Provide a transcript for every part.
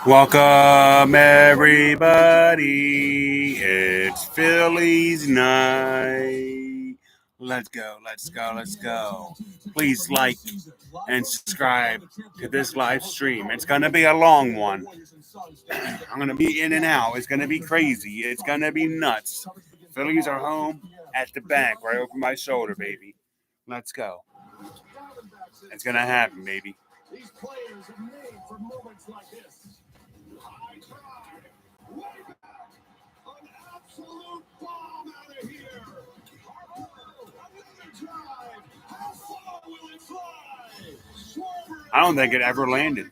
Welcome, everybody. It's Phillies night. Let's go, let's go, let's go. Please like and subscribe to this live stream. It's going to be a long one. I'm going to be in and out. It's going to be crazy. It's going to be nuts. Phillies are home at the bank, right over my shoulder, baby. Let's go. It's going to happen, baby. These players are made for moments like this. High drive, way back, an absolute bomb out of here. Another drive, how far will it fly? I don't think it ever landed.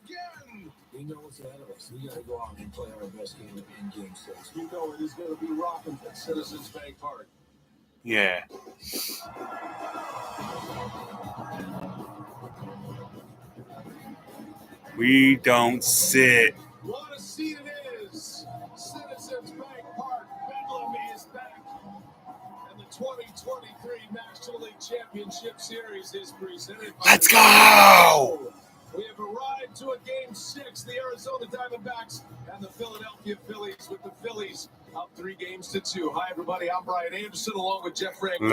We know what's ahead of us. We got to go out and play our best game in Game 6. You know it is going to be rocking at Citizens Bank Park. Yeah. We don't sit. What a seat it is. Citizens Bank Park, Bedlam is back. And the 2023 National League Championship Series is presented. Let's go! We have arrived to a Game 6, the Arizona Diamondbacks and the Philadelphia Phillies, with the Phillies up 3-2. Hi, everybody. I'm Brian Anderson, along with Jeff Frank. In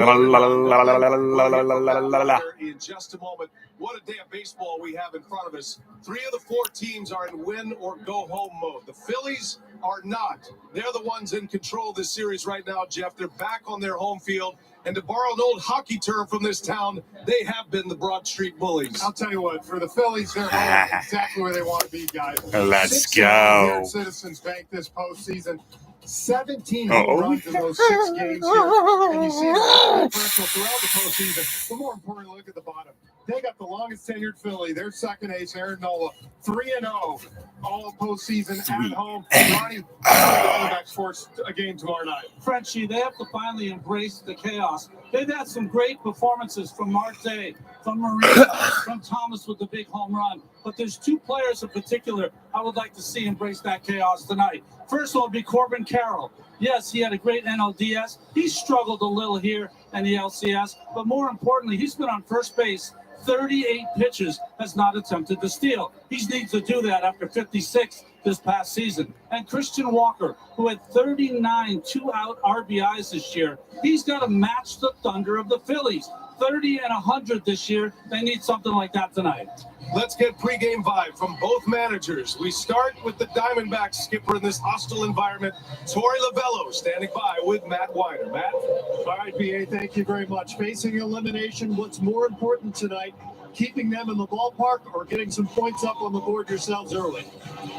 just a moment. What a day of baseball we have in front of us. 3 of the 4 teams are in win-or-go-home mode. The Phillies are not. They're the ones in control of this series right now, Jeff. They're back on their home field. And to borrow an old hockey term from this town, they have been the Broad Street Bullies. I'll tell you what, for the Phillies, they're home exactly where they want to be, guys. Let's go. Citizens Bank this postseason. 17 home runs in those 6 games here. And you see the differential throughout the postseason. But more importantly, look at the bottom. They got the longest tenured Philly. Their second ace, Aaron Nola, 3-0, all postseason at home. Ronnie, Diamondbacks force a game tomorrow night. Frenchie, they have to finally embrace the chaos. They've had some great performances from Marte, from Marino, from Thomas with the big home run. But there's 2 players in particular I would like to see embrace that chaos tonight. First one would be Corbin Carroll. Yes, he had a great NLDS. He struggled a little here in the LCS. But more importantly, he's been on first base 38 pitches, has not attempted to steal. He needs to do that after 56 this past season. And Christian Walker, who had 39 2-out RBIs this year, he's got to match the thunder of the Phillies. 30 and 100 this year. They need something like that tonight. Let's get pregame vibe from both managers. We start with the Diamondbacks skipper in this hostile environment, Torey Lovullo, standing by with Matt Weiner. Matt? All right, BA, thank you very much. Facing elimination, what's more important tonight, keeping them in the ballpark or getting some points up on the board yourselves early?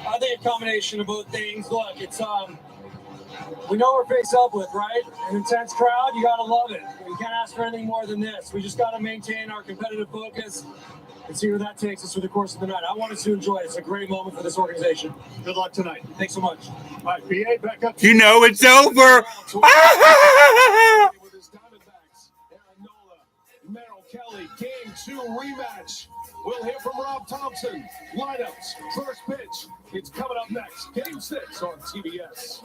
I think a combination of both things. Look, it's we know we're face up with, right? An intense crowd, you got to love it. You can't ask for anything more than this. We just got to maintain our competitive focus and see where that takes us for the course of the night. I want us to enjoy it. It's a great moment for this organization. Good luck tonight. Thanks so much. All right, BA, back up. You know it's over. With his Diamondbacks, Aaron Nola, Merrill Kelly, Game 2 rematch. We'll hear from Rob Thompson. Lineups, first pitch. It's coming up next. Game 6 on TBS.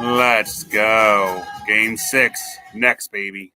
Let's go. Game 6 next, baby.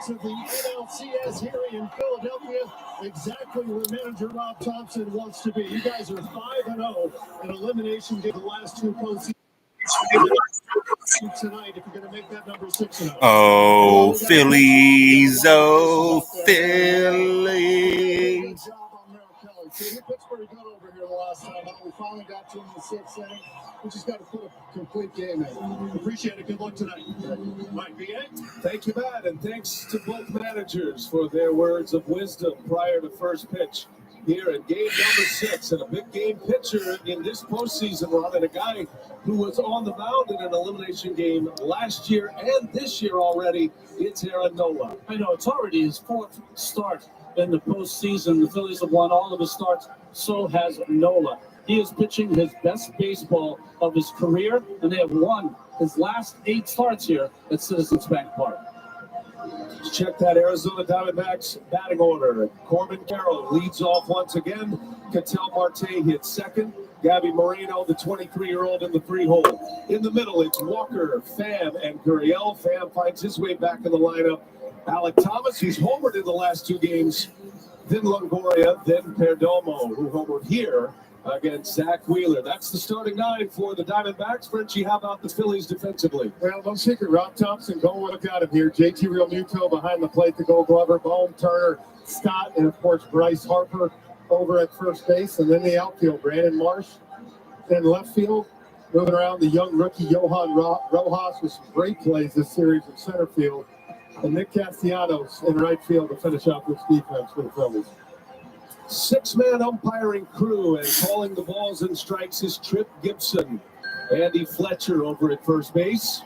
To the NLCS here in Philadelphia, exactly where manager Rob Thompson wants to be. You guys are 5-0 in elimination game the last two postseasons. Tonight, if you're going to make that number 6-0. Oh, Phillies! Oh, Phillies! Pittsburgh got over here the last time. We finally got to him in the 6th inning. We just got to put a complete game in. Appreciate it. Good luck tonight. Mike, BA? Thank you, Matt, and thanks to both managers for their words of wisdom prior to first pitch here in game number 6. And a big game pitcher in this postseason run, and a guy who was on the mound in an elimination game last year and this year already. It's Aaron Nola. I know it's already his 4th start in the postseason. The Phillies have won all of his starts. So has Nola. He is pitching his best baseball of his career, and they have won his last 8 starts here at Citizens Bank Park. Let's check that Arizona Diamondbacks batting order. Corbin Carroll leads off once again. Ketel Marte hits second. Gabby Moreno, the 23-year-old, in the 3-hole. In the middle, it's Walker, Pham, and Gurriel. Pham finds his way back in the lineup. Alec Thomas, who's homered in the last 2 games. Then Longoria, then Perdomo, who homered here against Zach Wheeler. That's the starting 9 for the Diamondbacks. Frenchie, how about the Phillies defensively? Well, no secret. Rob Thompson going with a got him here. JT Realmuto behind the plate, the Gold Glover, Bohm, Turner, Scott, and of course Bryce Harper over at first base. And then the outfield, Brandon Marsh in left field. Moving around, the young rookie Johan Rojas with some great plays this series in center field. And Nick Castellanos in right field to finish out this defense for the Phillies. 6-man umpiring crew, and calling the balls and strikes is Trip Gibson. Andy Fletcher over at first base.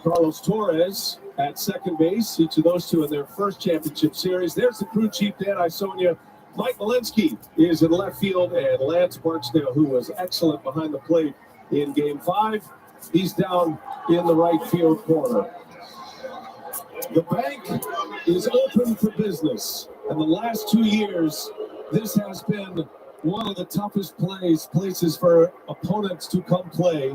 Carlos Torres at second base. Each of those two in their first championship series. There's the crew chief, Dan Isonia. Mike Malinsky is in left field, and Lance Barksdale, who was excellent behind the plate in Game 5. He's down in the right field corner. The bank is open for business, and the last 2 years, this has been one of the toughest places for opponents to come play.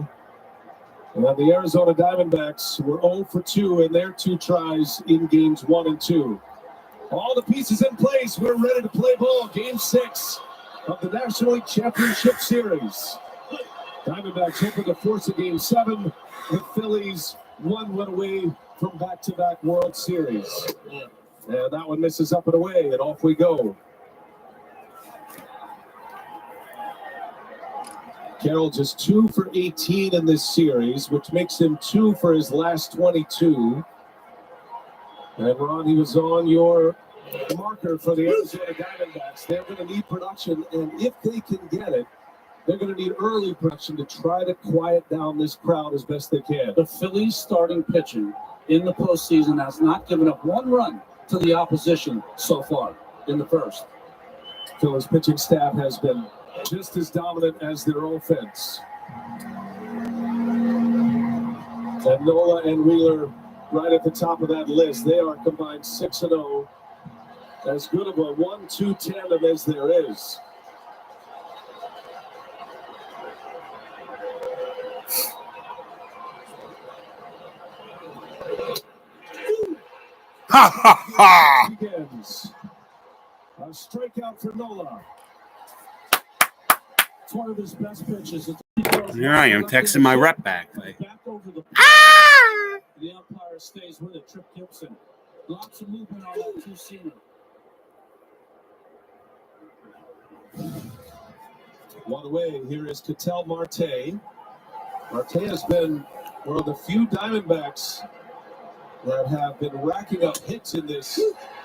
And the Arizona Diamondbacks were 0 for 2 in their 2 tries in games 1 and 2. All the pieces in place. We're ready to play ball. Game 6 of the National League Championship Series. Diamondbacks hoping to force a Game 7. The Phillies 1 win away from back-to-back World Series. And that one misses up and away, and off we go. Carroll just 2 for 18 in this series, which makes him 2 for his last 22. And Ron, he was on your marker for the Arizona Diamondbacks. They're going to need production, and if they can get it, they're going to need early production to try to quiet down this crowd as best they can. The Phillies starting pitching in the postseason has not given up 1 run to the opposition so far in the first. Phillies pitching staff has been just as dominant as their offense. And Nola and Wheeler right at the top of that list. They are combined 6-0. As good of a 1-2 tandem as there is. Ha ha ha! Begins. A strikeout for Nola. It's one of his best pitches. Here I am texting my rep back. The umpire stays with it. Trip Gibson. Lots of movement on that 2-seamer. One away. Here is Ketel Marte. Marte has been one of the few Diamondbacks that have been racking up hits in this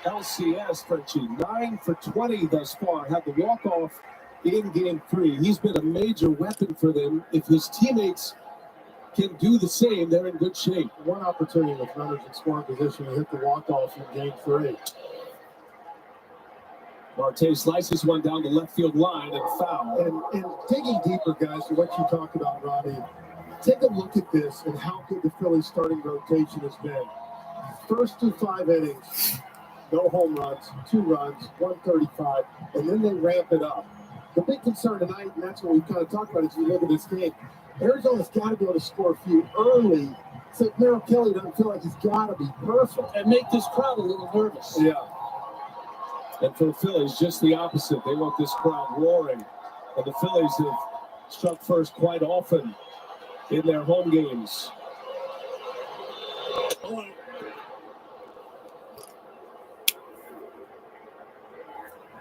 LCS, Frenchie. 9 for 20 thus far. Had the walk-off in Game 3. He's been a major weapon for them. If his teammates can do the same, they're in good shape. One opportunity with runners in scoring position to hit the walk-off in Game 3. Marte slices one down the left field line and foul. And digging deeper, guys, to what you talked about, Robbie, take a look at this and how good the Phillies starting rotation has been. First 5 innings, no home runs, 2 runs, 135, and then they ramp it up. The big concern tonight, and that's what we kind of talked about as we look at this game, Arizona's got to be able to score a few early It's like Merrill Kelly doesn't feel like he's got to be perfect. And make this crowd a little nervous. Yeah. And for the Phillies, just the opposite. They want this crowd roaring. And the Phillies have struck first quite often in their home games.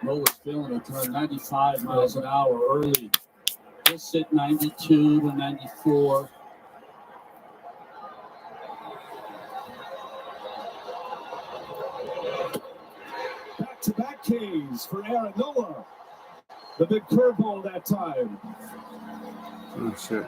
Nola's feeling it, turned 95 miles an hour early. Just hit 92 to 94. Back-to-back Ks for Aaron Nola. The big curveball that time. Oh, shit.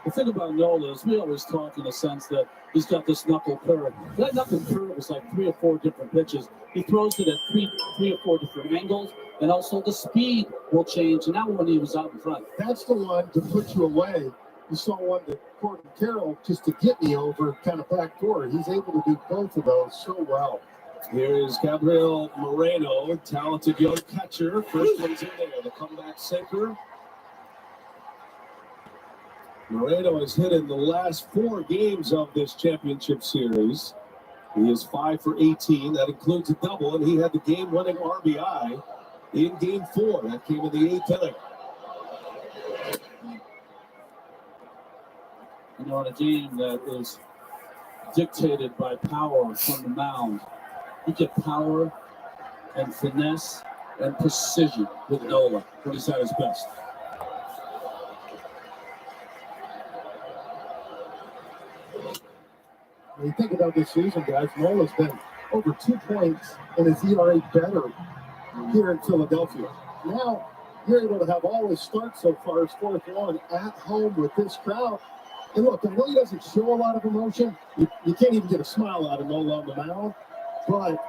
The thing about Nola is we always talk in the sense that he's got this knuckle curve. That knuckle curve is like 3 or 4 different pitches. He throws it at three or four different angles, and also the speed will change. And that one he was out in front. That's the one to put you away. You saw one that Corbin Carroll, just to get me over, kind of backdoor. He's able to do both of those so well. Here is Gabriel Moreno, talented young catcher. First one's in there, the comeback sinker. Moreno has hit in the last 4 games of this championship series. He is 5 for 18. That includes a double, and he had the game-winning RBI in Game 4. That came in the 8th inning. You know, in a game that is dictated by power from the mound, you get power and finesse and precision with Nola when he's at his best. When you think about this season, guys, Nola's been over 2 points and his ERA better here in Philadelphia. Now, you're able to have all his starts so far as 4th at home with this crowd. And look, I know he doesn't show a lot of emotion. You can't even get a smile out of Nola on the mound, but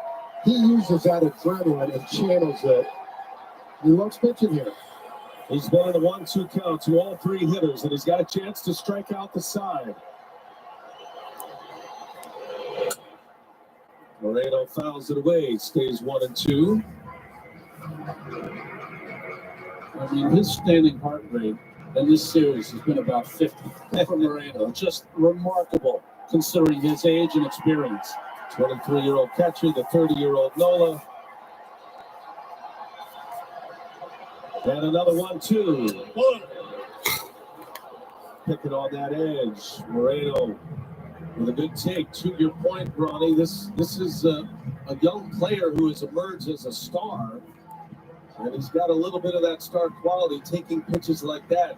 he uses that adrenaline and channels it. He loves pitching here. He's been in a 1-2 count to all 3 hitters, and he's got a chance to strike out the side. Moreno fouls it away, stays 1-2. I mean, his standing heart rate in this series has been about 50 for Moreno. Just remarkable considering his age and experience. 23-year-old catcher, the 30-year-old Nola. And another 1-2. Picking on that edge. Moreno with a good take. To your point, Ronnie, this is a young player who has emerged as a star. And he's got a little bit of that star quality, taking pitches like that.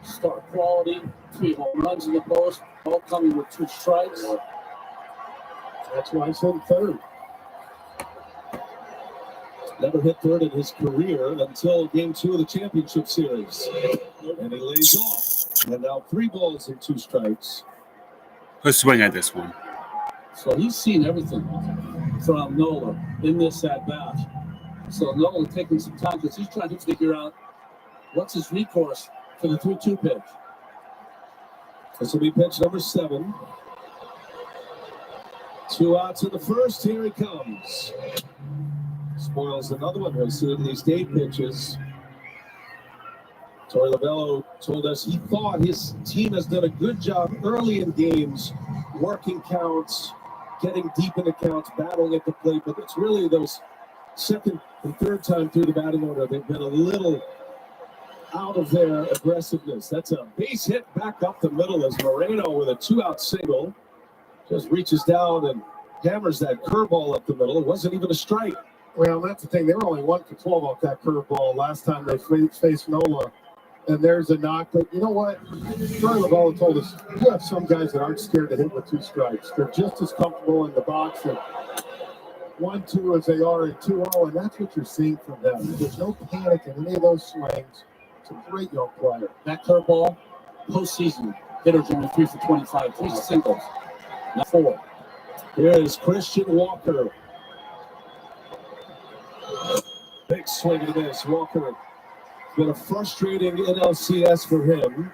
Star quality, 3 home runs in the post, all coming with 2 strikes. That's why he's in 3rd. Never hit 3rd in his career until Game 2 of the championship series. And he lays off. And now 3 balls and 2 strikes. Let's swing at this one. So he's seen everything from Nola in this at-bat. So Nola taking some time because he's trying to figure out what's his recourse for the 3-2 pitch. This will be pitch number 7. 2 outs in the first. Here he comes. Spoils another one. We've seen at least 8 pitches. Torey Lovullo told us he thought his team has done a good job early in games, working counts, getting deep in the counts, battling at the plate. But it's really those second and third time through the batting order, they've been a little out of their aggressiveness. That's a base hit back up the middle as Moreno with a 2-out single just reaches down and hammers that curveball up the middle. It wasn't even a strike. Well, that's the thing. They were only 1 for 12 off that curveball last time they faced Nola. And there's a knock. But you know what? Torey Lovullo told us, you have some guys that aren't scared to hit with 2 strikes. They're just as comfortable in the box at 1-2 as they are at 2-0. And that's what you're seeing from them. There's no panic in any of those swings. It's a great young player. That curveball, postseason, hitters only 3 for 25, 3 singles, not 4. Here is Christian Walker. Big swing of this. Walker, been a frustrating NLCS for him.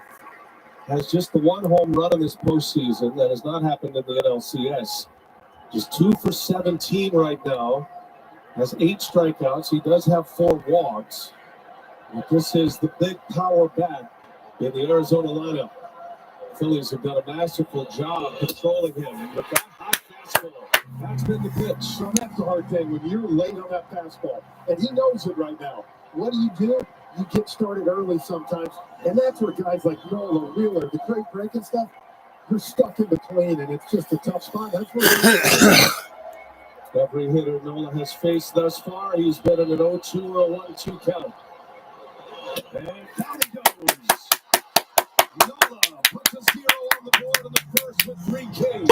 Has just the 1 home run in this postseason. That has not happened in the NLCS. Just 2 for 17 right now. Has 8 strikeouts. He does have 4 walks. But this is the big power bat in the Arizona lineup. Phillies have done a masterful job controlling him. And with that high fastball, that's been the pitch. So that's the hard thing when you're late on that fastball, and he knows it right now. What do? You get started early sometimes, and that's where guys like Nola, Wheeler, the great breaking stuff, you're stuck in between, and it's just a tough spot. That's where every hitter Nola has faced thus far, he's been in an 0-2 or a 1-2 count. And down he goes. Nola puts a 0 on the board in the first with 3 Ks.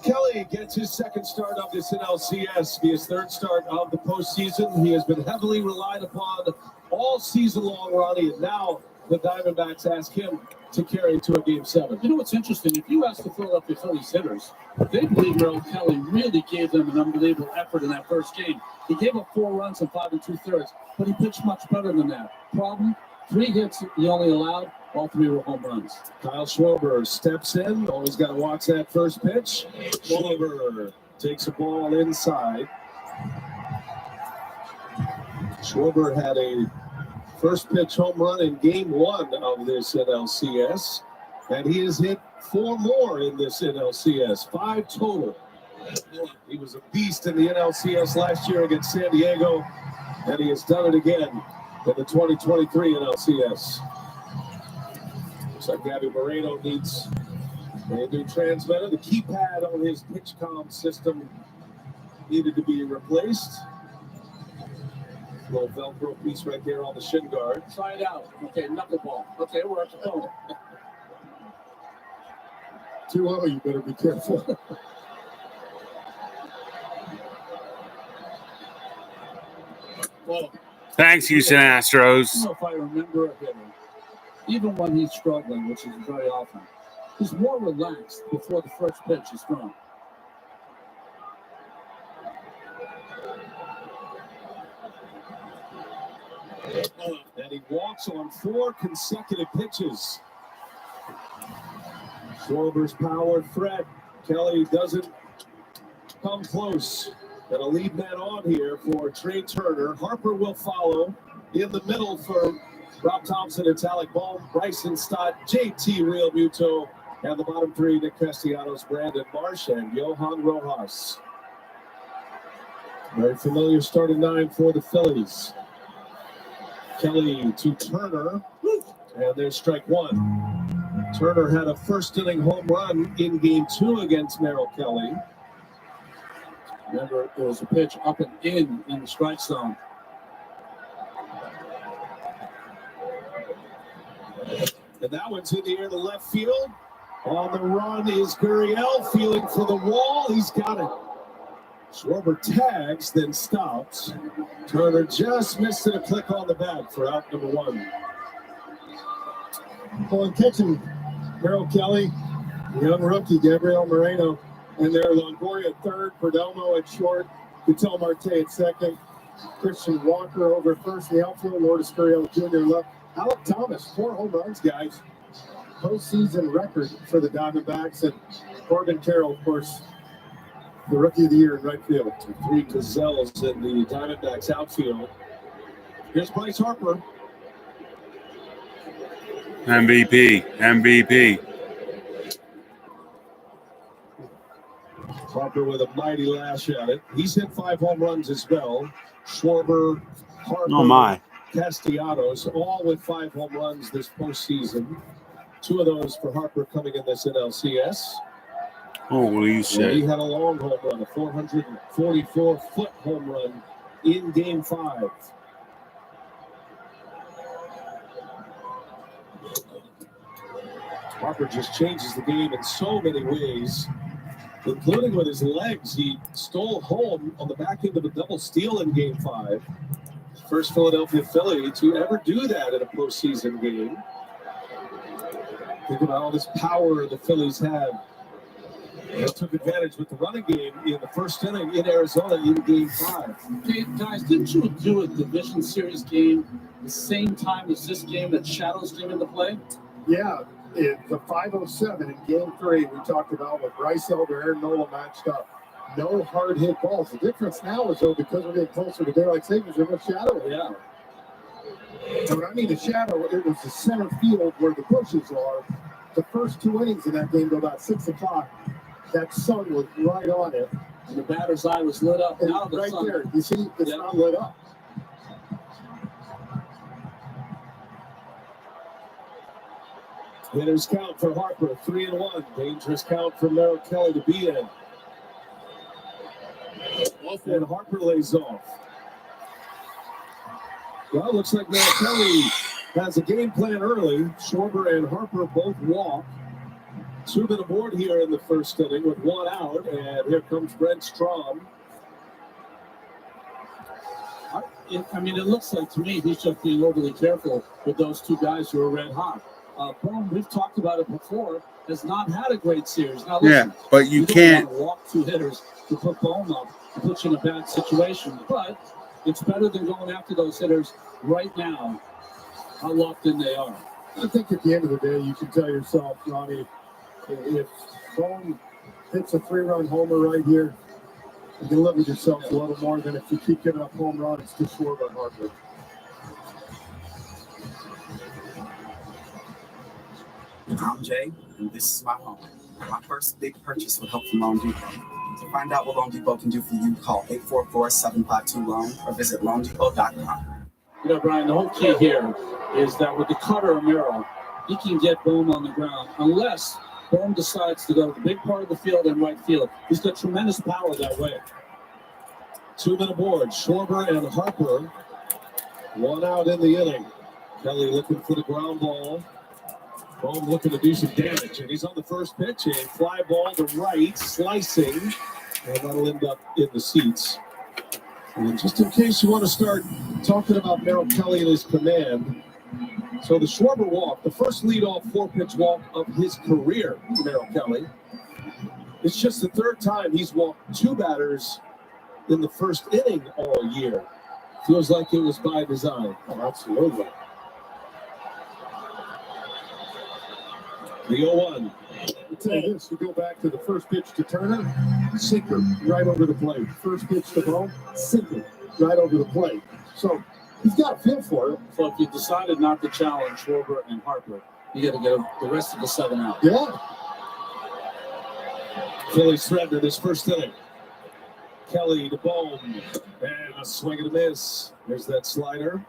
Kelly gets his second start of this NLCS, his third start of the postseason. He has been heavily relied upon all season long, Ronnie, and now the Diamondbacks ask him to carry to a Game 7. You know what's interesting? If you ask the Philadelphia Phillies hitters, they believe Merrill Kelly really gave them an unbelievable effort in that first game. He gave up 4 runs in 5 2/3, but he pitched much better than that. Problem? 3 hits he only allowed. All 3 were home runs. Kyle Schwarber steps in. Always got to watch that first pitch. Schwarber takes a ball inside. Schwarber had a first pitch home run in Game 1 of this NLCS. And he has hit 4 more in this NLCS. 5 total. He was a beast in the NLCS last year against San Diego. And he has done it again in the 2023 NLCS. Looks like Gabby Moreno needs a new transmitter. The keypad on his PitchCom system needed to be replaced. Little Velcro piece right there on the shin guard. Try it out. Okay, knuckleball. Okay, we're at the phone. 2-0, you better be careful. Well, Thanks, Houston I Astros. don't know if I remember a hitter, even when he's struggling, which is very often, he's more relaxed before the first pitch is thrown. And he walks on 4 consecutive pitches. Schwarber's power threat. Kelly doesn't come close. And a lead man on here for Trey Turner. Harper will follow in the middle for Rob Thompson, Italic Ball, Bryson Stott, JT Real Muto, and the bottom three, Nick Castellanos, Brandon Marsh, and Johan Rojas. Very familiar starting nine for the Phillies. Kelly to Turner, and there's strike one. Turner had a first inning home run in game 2 against Merrill Kelly. Remember, there was a pitch up and in the strike zone. And that one's in the air to left field. On the run is Gurriel, feeling for the wall. He's got it. Schwarber tags, then stops. Turner just missed it, a click on the bat for out number 1. Well, catching Merrill Kelly, young rookie Gabriel Moreno, and there Longoria at third, Perdomo at short, Vitel Marte at second, Christian Walker over first in the outfield, Lourdes Gurriel Jr. left. Alec Thomas, 4 home runs, guys. Postseason record for the Diamondbacks, and Corbin Carroll, of course, the rookie of the year in right field. 3 Gazelles in the Diamondbacks outfield. Here's Bryce Harper. MVP. Harper with a mighty lash at it. He's hit 5 home runs as well. Schwarber, Harper, Oh my. Castellanos, all with 5 home runs this postseason. 2 of those for Harper coming in this NLCS. Holy He shit. had a long home run, a 444-foot home run in Game 5. Harper just changes the game in so many ways, including with his legs. He stole home on the back end of a double steal in Game 5. First Philadelphia Philly to ever do that in a postseason game. Think about all this power the Phillies have. They took advantage with the running game in the first inning in Arizona in Game 5. Hey, guys, didn't you do a division series game the same time as this game that Shadows came into play? Yeah, in the 507 in Game 3, we talked about with Bryce Elder, Aaron Nola matched up. No hard hit balls. The difference now is, though, because we're getting closer to daylight savings, there's no shadow. Yeah. And when I mean the shadow, it was the center field where the bushes are. The first 2 innings in that game, to about 6 o'clock, that sun was right on it. And the batter's eye was lit up. And Now the right sun. there, you see, it's not lit up. Hitters count for Harper, 3-1. Dangerous count for Merrill Kelly to be in. And Harper lays off. Well, it looks like Merrill Kelly has a game plan early. Schwarber and Harper both walk. 2 men aboard here in the first inning with 1 out. And here comes Brent Strom. I mean, it looks like to me he's just being overly careful with those 2 guys who are red hot. Bohm, we've talked about it before, has not had a great series. Now, listen, Yeah, but you don't can't. want to walk 2 hitters to put Bohm up and put you in a bad situation. But it's better than going after those hitters right now, how locked in they are. I think at the end of the day, you can tell yourself, Ronnie, if Bohm hits a 3-run homer right here, you can live with yourself a little more than if you keep giving up home runs to Schwarber and Harper. I'm Jay, and this is my home. My first big purchase with help from Loan Depot. To find out what Loan Depot can do for you, call 844-752-LOAN or visit loandepot.com. You know, Brian, the whole key here is that with the cutter or Merrill, he can get Bohm on the ground unless Bohm decides to go to the big part of the field and right field. He's got tremendous power that way. 2 men aboard, Schwarber and Harper. 1 out in the inning. Kelly looking for the ground ball. Bohm looking to do some damage, and he's on the first pitch. A fly ball to right, slicing, and that'll end up in the seats. And just in case you want to start talking about Merrill Kelly and his command, so the Schwarber walk, the first leadoff 4-pitch walk of his career, Merrill Kelly. It's just the 3rd time he's walked 2 batters in the first inning all year. Feels like it was by design. Oh, absolutely. The 0-1. I'll tell you this, you go back to the first pitch to Turner, sinker right over the plate. First pitch to Bone, sinker right over the plate. So he's got a feel for it. So if you decided not to challenge Schwarber and Harper, you got to get the rest of the 7 out. Yeah. Phillies threatened in this first inning. Kelly to Bone, and a swing and a miss. There's that slider.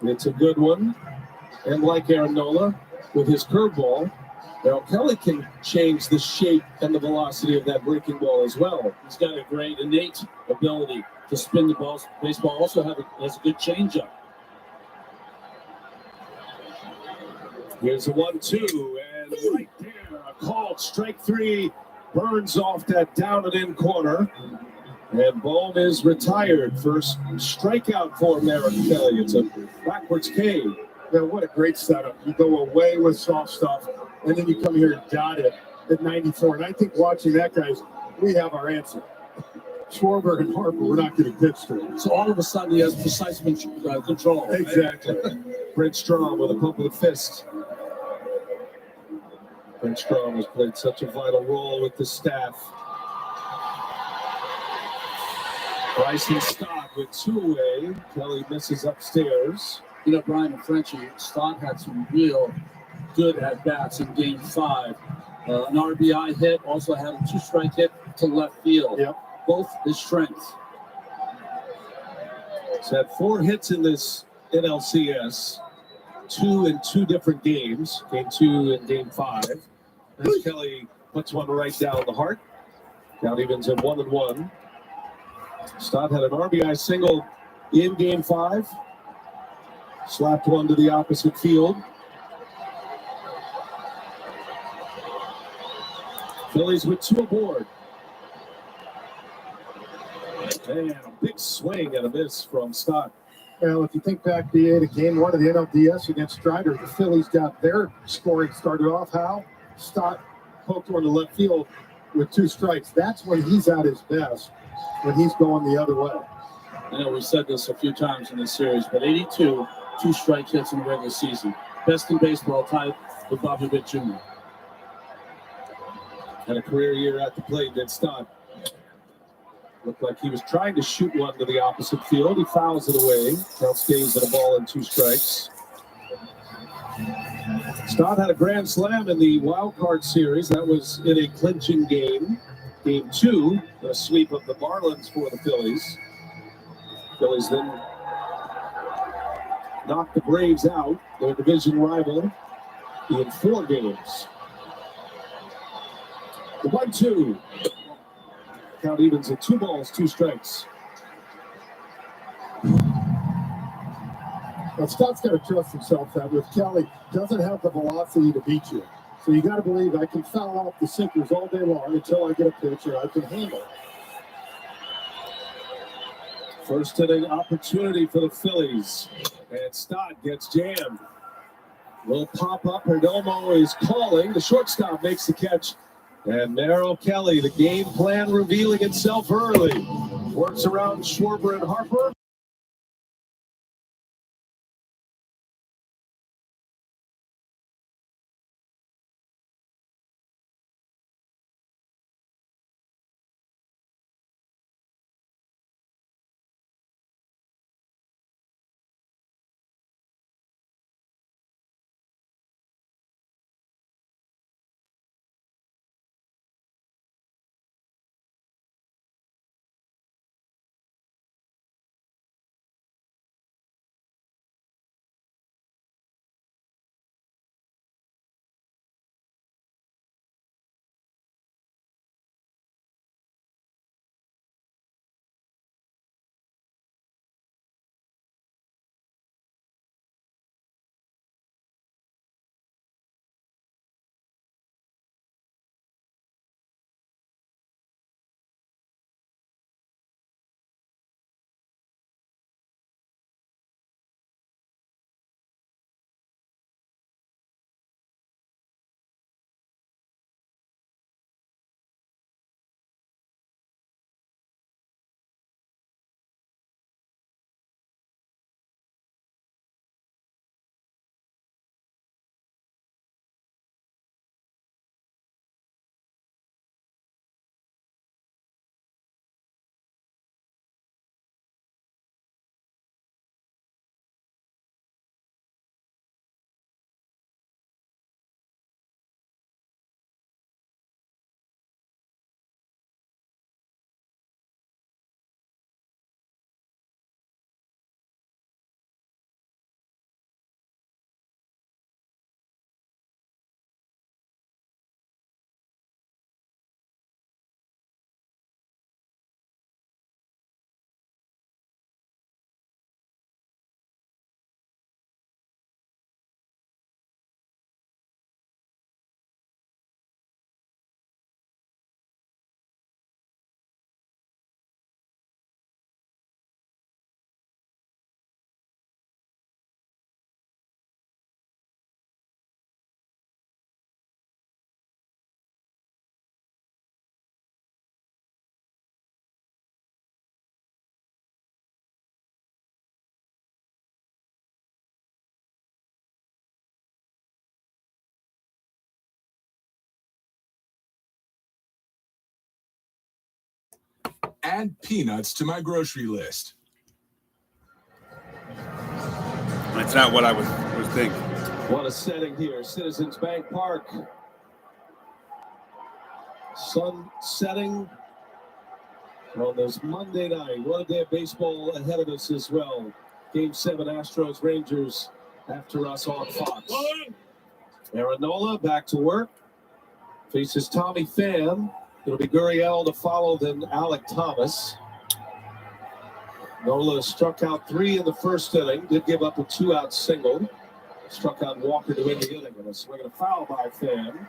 It's a good one. And like Aaron Nola, with his curveball, now Kelly can change the shape and the velocity of that breaking ball as well. He's got a great innate ability to spin the ball. Baseball also has a good changeup. Here's a 1-2, and right there, a called strike 3. Burns off that down and in corner. And Bone is retired. First strikeout for Merrick Kelly. It's a backwards K. Yeah, what a great setup. You go away with soft stuff, and then you come here and dot it at 94. And I think watching that, guys, we have our answer. Schwarber and Harper, we're not getting pitched to. So all of a sudden he has precise control. Exactly. Brent Strom with a pump of the fist. Brent Strom has played such a vital role with the staff. Bryson Stott with 2 away. Kelly misses upstairs. You know, Brian and Frenchie, Stott had some real good at-bats in Game 5. An RBI hit, also had a 2-strike hit to left field. Yep. Both his strengths. He's had 4 hits in this NLCS. 2 in 2 different games. Game 2 and Game 5. As Kelly puts one right down the heart. Count evens at 1-1. Stott had an RBI single in Game 5. Slapped one to the opposite field. Phillies with 2 aboard. And a big swing and a miss from Stott. Well, if you think back to Game 1 of the NLDS against Strider, the Phillies got their scoring started off how? Stott poked one to left field with 2 strikes. That's when he's at his best, when he's going the other way. I know we said this a few times in this series, but 82 2-strike hits in the regular season. Best in baseball, tied with Bobby Witt Jr. Had a career year at the plate, then Stott. Looked like he was trying to shoot one to the opposite field. He fouls it away. Count stays at a ball and 2 strikes. Stott had a grand slam in the wild card series. That was in a clinching game. Game 2, a sweep of the Marlins for the Phillies. Phillies then knocked the Braves out, their division rival, in 4 games. The 1-2. Count evens at 2 balls, 2 strikes. Now, Stott's got to trust himself that with Kelly, doesn't have the velocity to beat you. So you got to believe I can foul off the sinkers all day long until I get a pitch and I can handle it. First inning opportunity for the Phillies. And Stott gets jammed. Will pop up. Perdomo is calling. The shortstop makes the catch. And Merrill Kelly, the game plan revealing itself early. Works around Schwarber and Harper. Add peanuts to my grocery list. That's not what I was thinking. What a setting here. Citizens Bank Park. Sun setting on this Monday night. What a day of baseball ahead of us as well. Game 7, Astros, Rangers after us on Fox. Aaron Nola back to work. Faces Tommy Pham. It'll be Gurriel to follow, then Alec Thomas. Nola struck out 3 in the first inning. Did give up a 2-out single. Struck out Walker to win the inning. And a swing and a foul by Pham.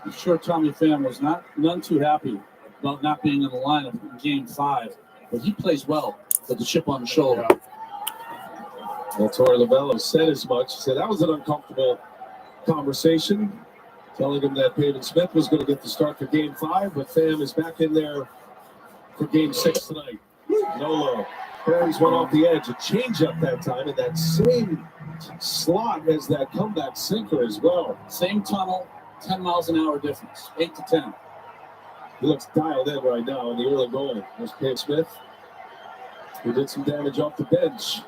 I'm sure Tommy Pham was none too happy about not being in the lineup in Game 5. But he plays well with the chip on the shoulder. Well, Torey Lovullo said as much. He said that was an uncomfortable conversation, telling him that Pavin Smith was going to get the start for Game 5, but Pham is back in there for Game 6 tonight. Nola Burns went off the edge, a changeup that time, in that same slot as that comeback sinker as well. Same tunnel, 10 miles an hour difference, 8 to 10. He looks dialed in right now in the early going. There's Pavin Smith, who did some damage off the bench.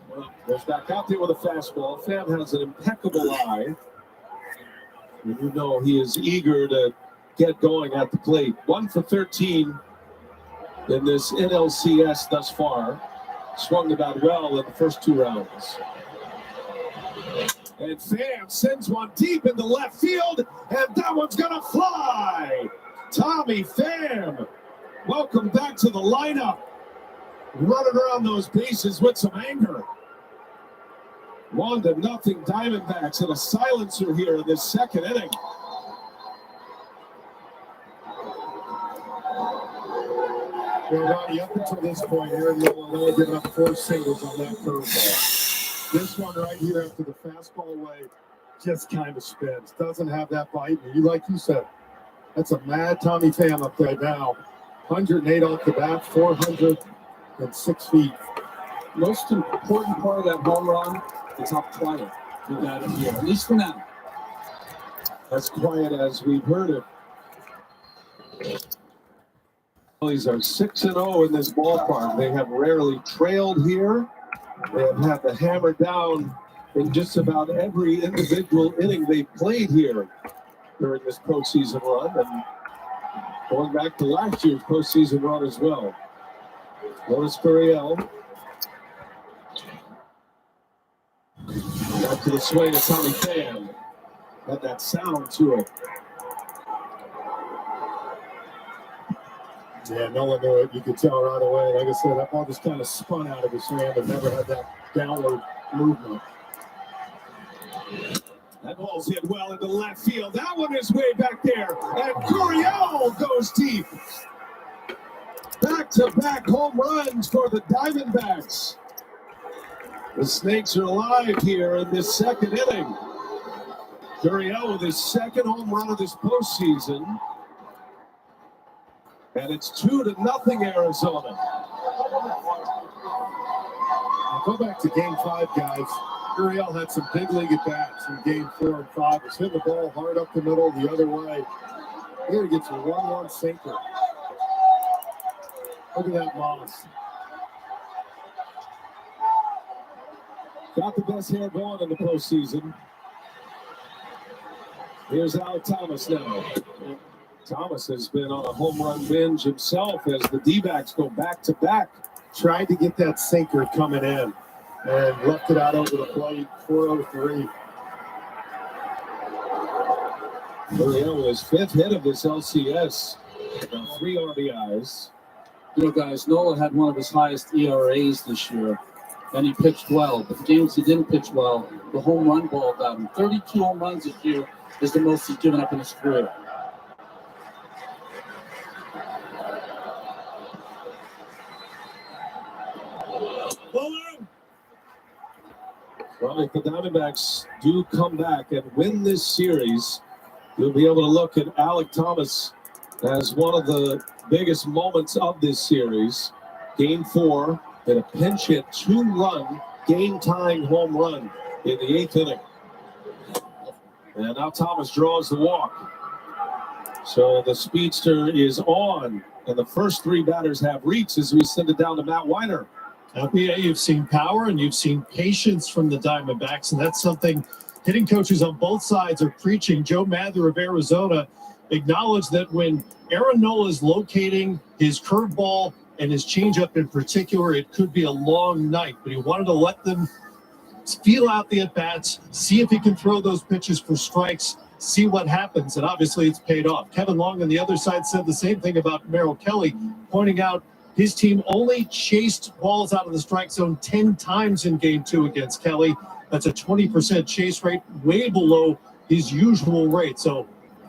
Well, goes back out there with a fastball. Pham has an impeccable eye. And you know he is eager to get going at the plate. 1 for 13 in this NLCS thus far. Swung about well in the first 2 rounds. And Pham sends one deep into left field, and that one's gonna fly. Tommy Pham, welcome back to the lineup. Running around those bases with some anger. 1-0 Diamondbacks, and a silencer here in this second inning. Well, Ronnie, up until this point, Aaron Nola only given up 4 singles on that curveball. This one right here after the fastball away just kind of spins. Doesn't have that bite. And like you said, that's a mad Tommy Pham up there now. 108 off the bat, 406 feet. Most important part of that home run is how quiet we got it here, at least for now. As quiet as we've heard it. Phillies are 6-0 in this ballpark. They have rarely trailed here. They have had to hammer down in just about every individual inning they've played here during this postseason run, and going back to last year's postseason run as well. Lourdes Gurriel. Back to the swing of Tommy Pham. Had that sound to it. Yeah, no one knew it. You could tell right away. Like I said, that ball just kind of spun out of his hand and never had that downward movement. That ball's hit well into left field. That one is way back there. And Gurriel goes deep. Back-to-back home runs for the Diamondbacks. The Snakes are alive here in this second inning. Gurriel with his second home run of this postseason. And it's 2-0 Arizona. Now go back to Game 5, guys. Gurriel had some big league at-bats in Game 4 and 5. He's hitting the ball hard up the middle the other way. Here he gets a 1-1 sinker. Look at that Moss. Got the best hair going in the postseason. Here's Alec Thomas now. Thomas has been on a home run binge himself as the D-backs go back-to-back. Tried to get that sinker coming in and left it out over the plate. 403. Gurriel with his 5th hit of this LCS. Now 3 RBIs. You know, guys, Nola had one of his highest ERAs this year, and he pitched well. But the games he didn't pitch well, the home run ball got him. 32 home runs this year is the most he's given up in his career. Well, if the Diamondbacks do come back and win this series, you'll be able to look at Alec Thomas as one of the biggest moments of this series. Game 4, and a pinch hit 2-run game-tying home run in the 8th inning. And now Thomas draws the walk. So the speedster is on, and the first three batters have reached as we send it down to Matt Weiner. Yeah, you've seen power and you've seen patience from the Diamondbacks, and that's something hitting coaches on both sides are preaching. Joe Mather of Arizona acknowledged that when Aaron Nola is locating his curveball and his changeup in particular, it could be a long night, but he wanted to let them feel out the at-bats, see if he can throw those pitches for strikes, see what happens, and obviously it's paid off. Kevin Long on the other side said the same thing about Merrill Kelly, pointing out his team only chased balls out of the strike zone 10 times in Game 2 against Kelly. That's a 20% chase rate, way below his usual rate. So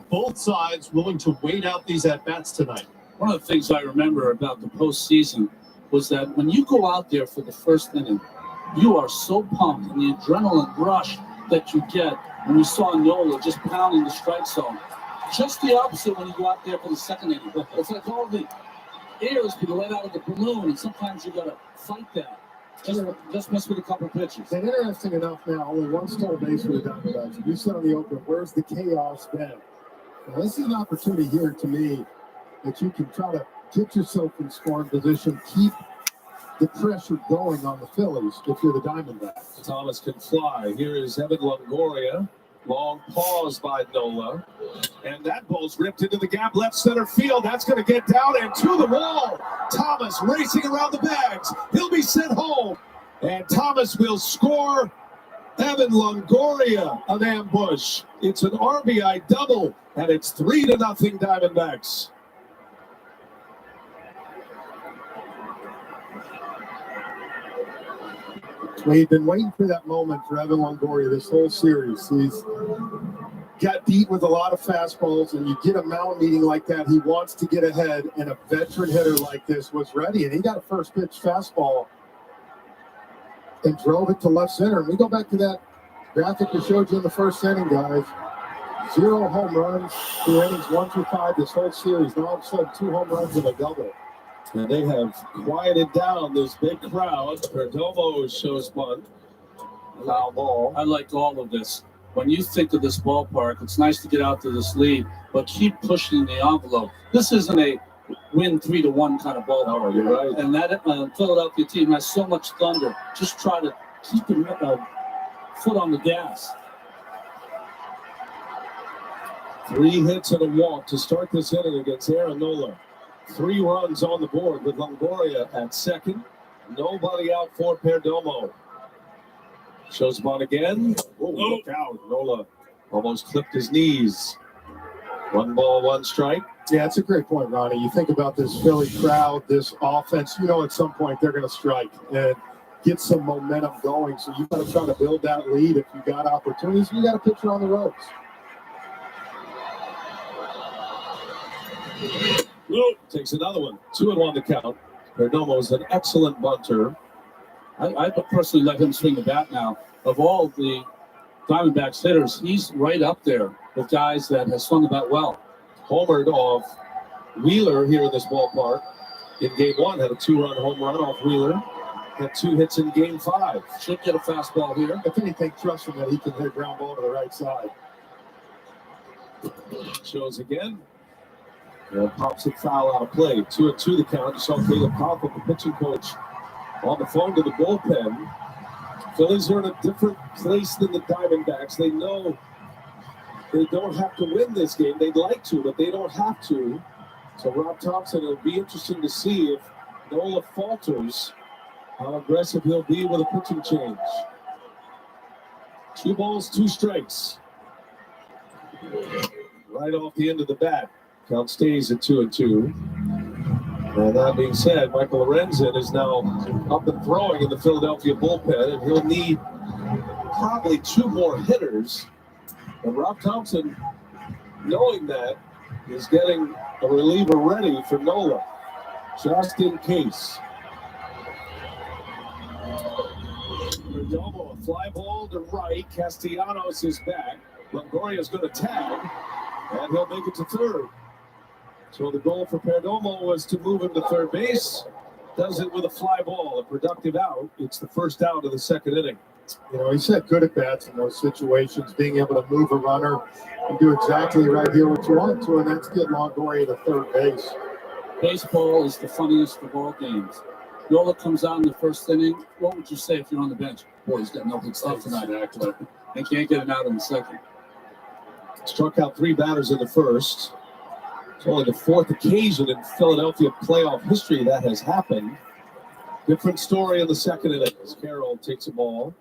both sides willing to wait out these at-bats tonight. One of the things I remember about the postseason was that when you go out there for the first inning, you are so pumped, and the adrenaline rush that you get when you saw Nola just pounding the strike zone. Just the opposite when you go out there for the second inning. It's like all the air is being let out of the balloon, and sometimes you got to fight that. Just miss with a couple pitches. And interesting enough now, only one stole base for the Diamondbacks. You said on the open, where's the chaos been? Now, this is an opportunity here to me that you can try to get yourself in scoring position, keep the pressure going on the Phillies if you're the Diamondbacks. Thomas can fly. Here is Evan Longoria. Long pause by Nola. And that ball's ripped into the gap left center field. That's going to get down and to the wall. Thomas racing around the bags. He'll be sent home. And Thomas will score. Evan Longoria, an ambush. It's an RBI double, and it's 3-0 Diamondbacks. We've been waiting for that moment for Evan Longoria this whole series. He's got beat with a lot of fastballs, and you get a mound meeting like that, he wants to get ahead, and a veteran hitter like this was ready, and he got a first pitch fastball and drove it to left center. And we go back to that graphic we showed you in the first inning, guys. 0 home runs through innings 1 through 5 this whole series. Now all of a sudden 2 home runs and a double. And they have quieted down this big crowd. Perdomo shows bunt. Foul ball. I like all of this. When you think of this ballpark, it's nice to get out to this lead, but keep pushing the envelope. This isn't a win 3-1 kind of ballpark. Oh, you're right. And that Philadelphia team has so much thunder. Just try to keep the foot on the gas. 3 hits and a walk to start this inning against Aaron Nola. 3 runs on the board with Longoria at second. Nobody out for Perdomo. Shows bunt again. Oh, look out. Nola almost clipped his knees. 1 ball, 1 strike. Yeah, that's a great point, Ronnie. You think about this Philly crowd, this offense, you know at some point they're going to strike and get some momentum going. So you got to try to build that lead. If you got opportunities, you got a pitcher on the ropes. Takes another one. 2-1 to count. Perdomo is an excellent bunter. I personally let him swing the bat now. Of all the Diamondbacks hitters, he's right up there with guys that have swung the bat well. Homered off Wheeler here in this ballpark. In Game 1, had a 2-run home run off Wheeler. Had 2 hits in Game 5. Should get a fastball here. If anything, trust him that he can hit a ground ball to the right side. Shows again. Pops it foul out of play. 2-2 the count. You saw Caleb Coughlin, the pitching coach, on the phone to the bullpen. Phillies are in a different place than the Diamondbacks. They know they don't have to win this game. They'd like to, but they don't have to. So Rob Thompson, it'll be interesting to see if Nola falters, how aggressive he'll be with a pitching change. 2 balls, 2 strikes. Right off the end of the bat. Count stays at 2-2. And that being said, Michael Lorenzen is now up and throwing in the Philadelphia bullpen, and he'll need probably 2 more hitters. And Rob Thompson, knowing that, is getting a reliever ready for Nola, just in case. Perdomo, a fly ball to right. Castellanos is back. Longoria's going to tag, and he'll make it to third. So the goal for Perdomo was to move him to third base. Does it with a fly ball, a productive out. It's the first out of the second inning. You know, he's had good at-bats in those situations, being able to move a runner and do exactly right here what you want to, and that's get Longoria to third base. Baseball is the funniest of all games. Nola comes out in the first inning. What would you say if you're on the bench? Boy, he's got no good stuff tonight. Exactly. And can't get it out in the second. Struck out 3 batters in the first. It's only the 4th occasion in Philadelphia playoff history that has happened. Different story in the second inning as Carroll takes a ball.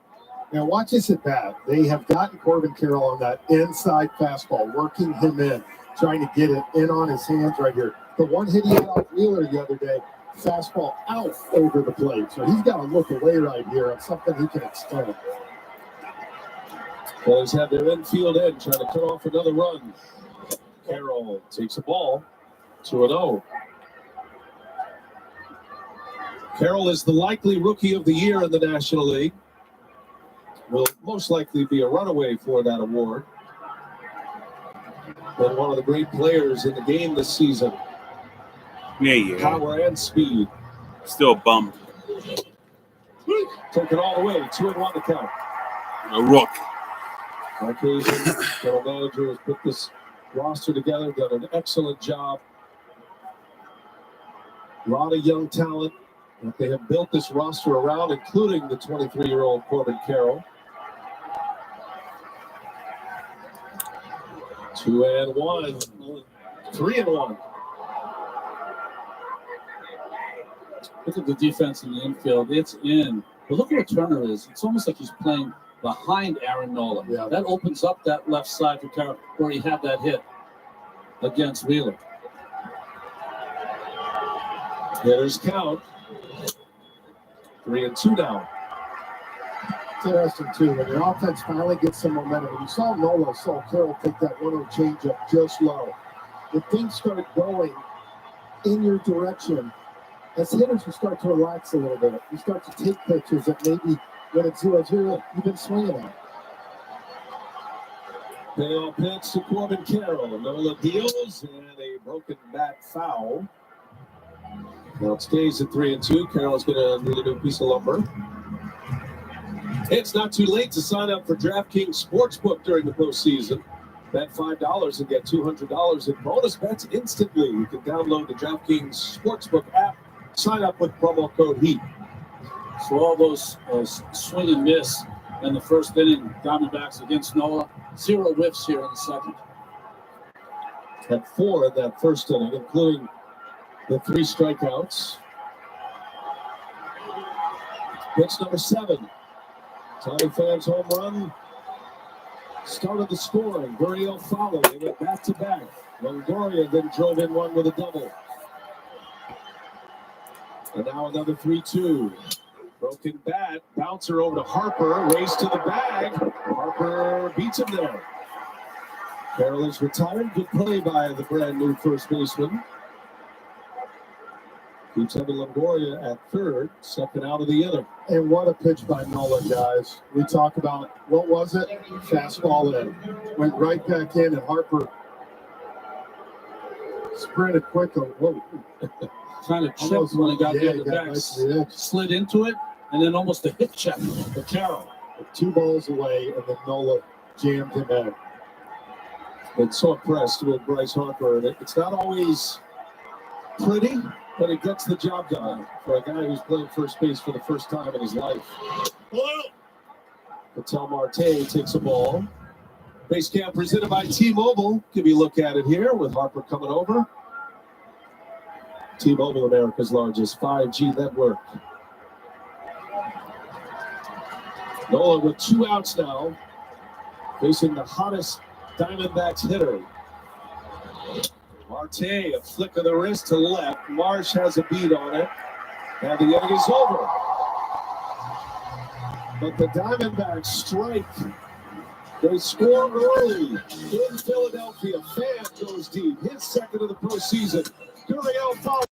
Now watch this at bat. They have gotten Corbin Carroll on that inside fastball, working him in, trying to get it in on his hands right here. The one hit he had off Wheeler the other day, fastball out over the plate. So he's got to look away right here on something he can extend. Phillies have their infield end trying to cut off another run. Carroll takes a ball, 2-0. Carroll is the likely rookie of the year in the National League. Will most likely be a runaway for that award. Been one of the great players in the game this season. Yeah. Power and speed. Still bummed. Took it all the way, 2-1 to count. A rook. Occasion, general manager has put this roster together, done an excellent job. A lot of young talent that they have built this roster around, including the 23-year-old Corbin Carroll. 2-1, 3-1. Look at the defense in the infield. It's in. But look at what Turner is. It's almost like he's playing behind Aaron Nola. Yeah. That opens up that left side for Carroll where he had that hit against Wheeler. Hitters count. 3-2 now. It's interesting, too, when your offense finally gets some momentum. And you saw Nola, saw Carroll take that 1-0 changeup just low. If things start going in your direction, as hitters, you start to relax a little bit. You start to take pitches that maybe when it's 0-0, you've been swinging at. Payoff pitch to Corbin Carroll. Nola deals and a broken bat foul. Now it stays at 3-2. Carroll's going to need a new piece of lumber. It's not too late to sign up for DraftKings Sportsbook during the postseason. Bet $5 and get $200 in bonus bets instantly. You can download the DraftKings Sportsbook app. Sign up with promo code HEAT. So all those swing and miss in the first inning, Diamondbacks against Nola. 0 whiffs here in the second. Had 4 in that first inning, including the 3 strikeouts. Pitch number 7. Tommy Pham's home run started the scoring. Gurriel followed. They went back-to-back. Longoria then drove in one with a double. And now another 3-2. Broken bat. Bouncer over to Harper. Race to the bag. Harper beats him there. Carroll is retired. Good play by the brand new first baseman. Keeps having Longoria at third. Second out of the inning. And what a pitch by Nola, guys. We talk about, what was it? Fastball in. Went right back in, and Harper sprinted quickly. Whoa. Kind of chipped when he got the other back. Nice. Slid into it, and then almost a hip check for Carroll. 2 balls away, and then Nola jammed him in. Been so impressed with Bryce Harper. And it's not always pretty, but it gets the job done for a guy who's playing first base for the first time in his life. Patel Marte takes a ball. Base camp presented by T-Mobile. Give you a look at it here with Harper coming over. T-Mobile, America's largest 5G network. Nola with 2 outs now, facing the hottest Diamondbacks hitter. Marte, a flick of the wrist to left. Marsh has a beat on it. And the inning is over. But the Diamondbacks strike. They score early in Philadelphia. Pham goes deep. His second of the postseason. Gurriel follows.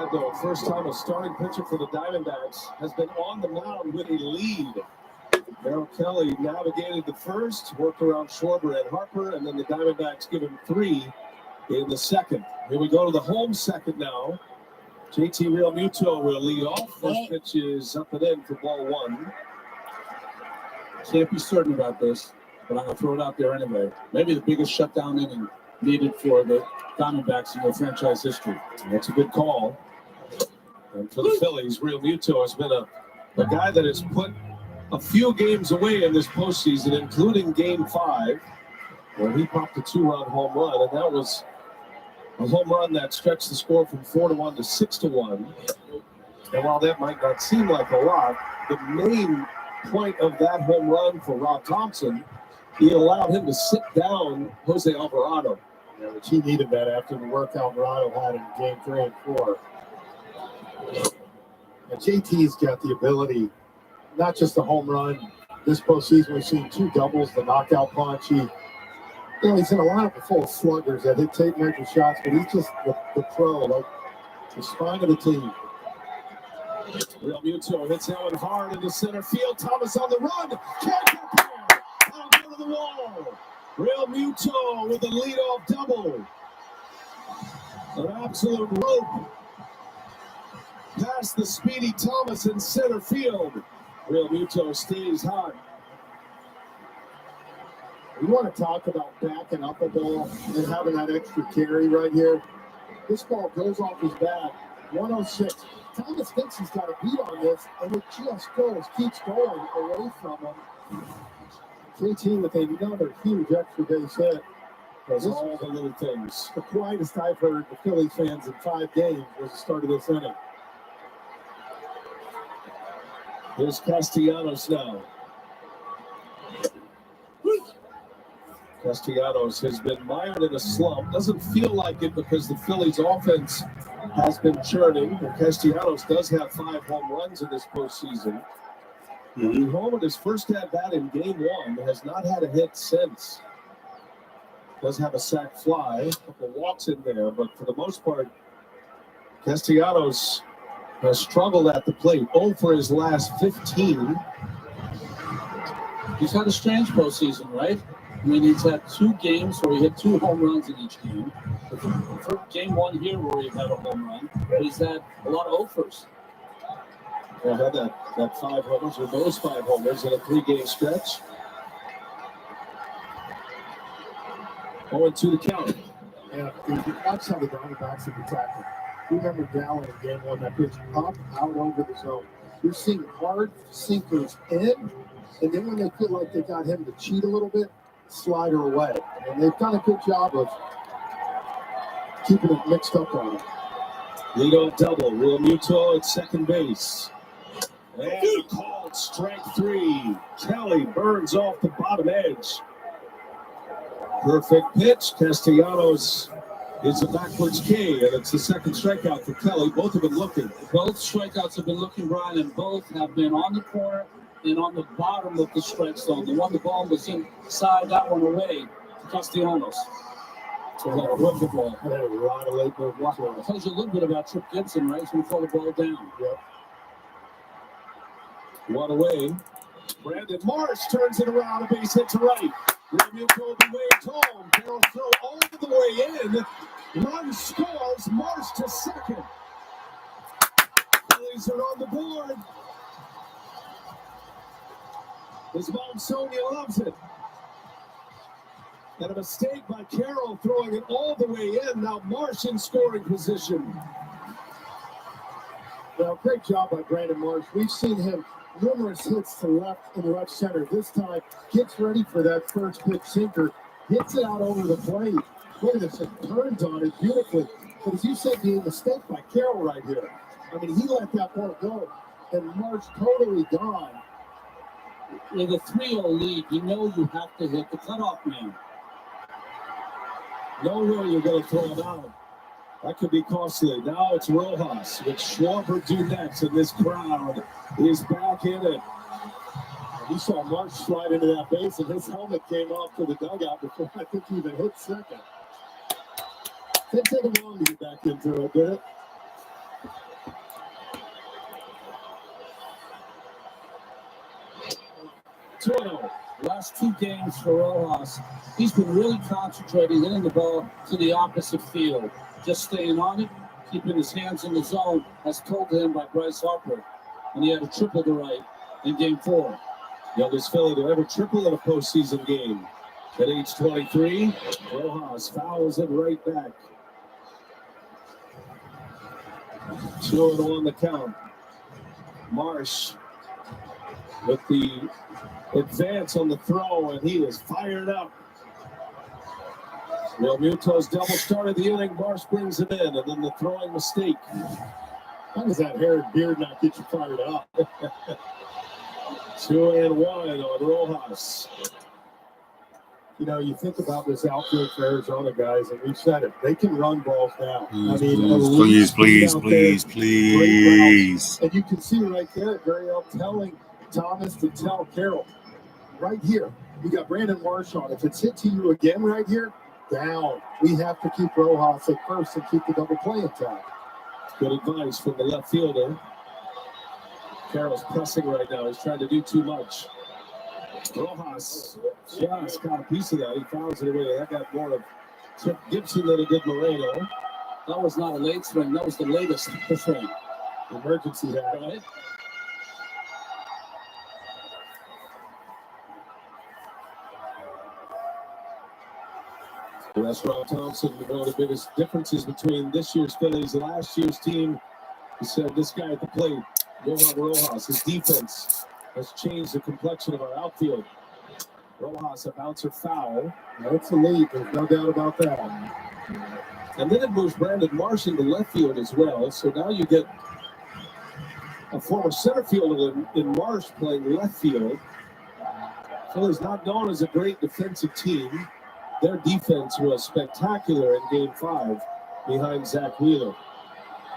The first time a starting pitcher for the Diamondbacks has been on the mound with a lead. Merrill Kelly navigated the first, worked around Schwarber and Harper, and then the Diamondbacks give him 3 in the second. Here we go to the home second now. JT Realmuto will lead off. First pitch is up and in for ball 1. Can't be certain about this, but I'm going to throw it out there anyway. Maybe the biggest shutdown inning needed for the Diamondbacks in their franchise history. That's a good call. And for the Phillies, Realmuto has been a guy that has put a few games away in this postseason, including Game 5, where he popped a 2-run home run, and that was a home run that stretched the score from 4-1 to 6-1. And while that might not seem like a lot, the main point of that home run for Rob Thompson, he allowed him to sit down Jose Alvarado. Yeah, which he needed that after the work Alvarado had in Game 3 and 4. And JT's got the ability, not just the home run. This postseason, we've seen 2 doubles, the knockout punch. He's in a lineup full of sluggers that hit tape measure shots, but he's just the pro, like the spine of the team. Realmuto hits that one hard into center field. Thomas on the run. Can't get there. I'll go to the wall. Realmuto with a leadoff double. An absolute rope. Past the speedy Thomas in center field. Realmuto stays hot. You want to talk about backing up a ball and having that extra carry right here. This ball goes off his bat, 106. Thomas thinks he's got a beat on this, and it just keeps going away from him. JT with another huge extra base hit. Those are all the little things. The quietest I've heard the Phillies fans in 5 games was the start of this inning. Here's Castellanos now. Castellanos has been mired in a slump. Doesn't feel like it because the Phillies offense has been churning. And Castellanos does have 5 home runs in this postseason. He homered his first at-bat in Game 1. Has not had a hit since. Does have a sac fly. A couple walks in there. But for the most part, Castellanos has struggled at the plate. 0 for his last 15. He's had a strange postseason, right? I mean, he's had 2 games where he hit 2 home runs in each game. For Game 1 here where he had a home run, but he's had a lot of offers. He had that 5 homers, or those 5 homers in a 3-game stretch. 0-2 the count. Yeah, watch how the Diamondbacks have attacked him. You remember Gallen in Game 1, that pitch up, out over the zone. You're seeing hard sinkers in, and then when they feel like they got him to cheat a little bit, slider away. And they've done a good job of keeping it mixed up on him. Leadoff double. Realmuto at second base. And called strike 3. Kelly burns off the bottom edge. Perfect pitch. Castellanos is a backwards K, and it's the second strikeout for Kelly. Both have been looking. Both strikeouts have been looking, Brian, and both have been on the corner and on the bottom of the strike zone. The one the ball was inside, that one away to Castellanos. So that rookie ball had a lot of late move. It tells you a little bit about Trip Gibson, right? He's going to throw the ball down. Yep. One away. Brandon Marsh turns it around, a base hit to right. Realmuto the way home. Barrel throw all the way in. Run scores. Marsh to second. Phillies are on the board. His mom Sonia loves it. And a mistake by Carroll throwing it all the way in. Now Marsh in scoring position. Well, great job by Brandon Marsh. We've seen him numerous hits to left and left center. This time, gets ready for that first pitch sinker, hits it out over the plate. Look at this, it turns on it beautifully. But as you said, the mistake by Carroll right here. I mean, he let that ball go, and Marsh totally gone. With a 3-0 lead, you know you have to hit the cutoff man. No way you're going to throw him out. That could be costly. Now it's Rojas with Schwarber due next, and this crowd is back in it. And you saw Marsh slide into that base, and his helmet came off to the dugout before I think he even hit second. Didn't take him long to get back into it, did it? 2-0. Last 2 games for Rojas. He's been really concentrating, hitting the ball to the opposite field. Just staying on it, keeping his hands in the zone, as told to him by Bryce Harper. And he had a triple to right in Game 4. Youngest Philly to ever triple in a postseason game. At age 23, Rojas fouls it right back. 2-0 the count. Marsh with the advance on the throw, and he is fired up. Real Muto's double started the inning. Marsh brings him in, and then the throwing mistake. How does that hair and beard not get you fired up? 2-1 on Rojas. You know, you think about this outfield for Arizona, guys, and we've said it. They can run balls down. Please. And you can see right there, Gurriel telling Thomas to tell Carroll, right here, we got Brandon Marsh on. If it's hit to you again right here, down. We have to keep Rojas at first and keep the double play intact. Good advice from the left fielder. Carroll's pressing right now. He's trying to do too much. Rojas just got a piece of that. He fouls it away. That got more of Chip Gibson than it did Moreno. That was not a late swing. That was the latest swing. Emergency hat. Right? Well, that's Rob Thompson. One of the biggest differences between this year's Phillies and last year's team. He said this guy at the plate, Johan Rojas, his defense has changed the complexion of our outfield. Rojas, a bouncer foul. That's a lead. There's no doubt about that. And then it moves Brandon Marsh into left field as well. So now you get a former center fielder in Marsh playing left field. Phillies not known as a great defensive team. Their defense was spectacular in Game 5 behind Zach Wheeler.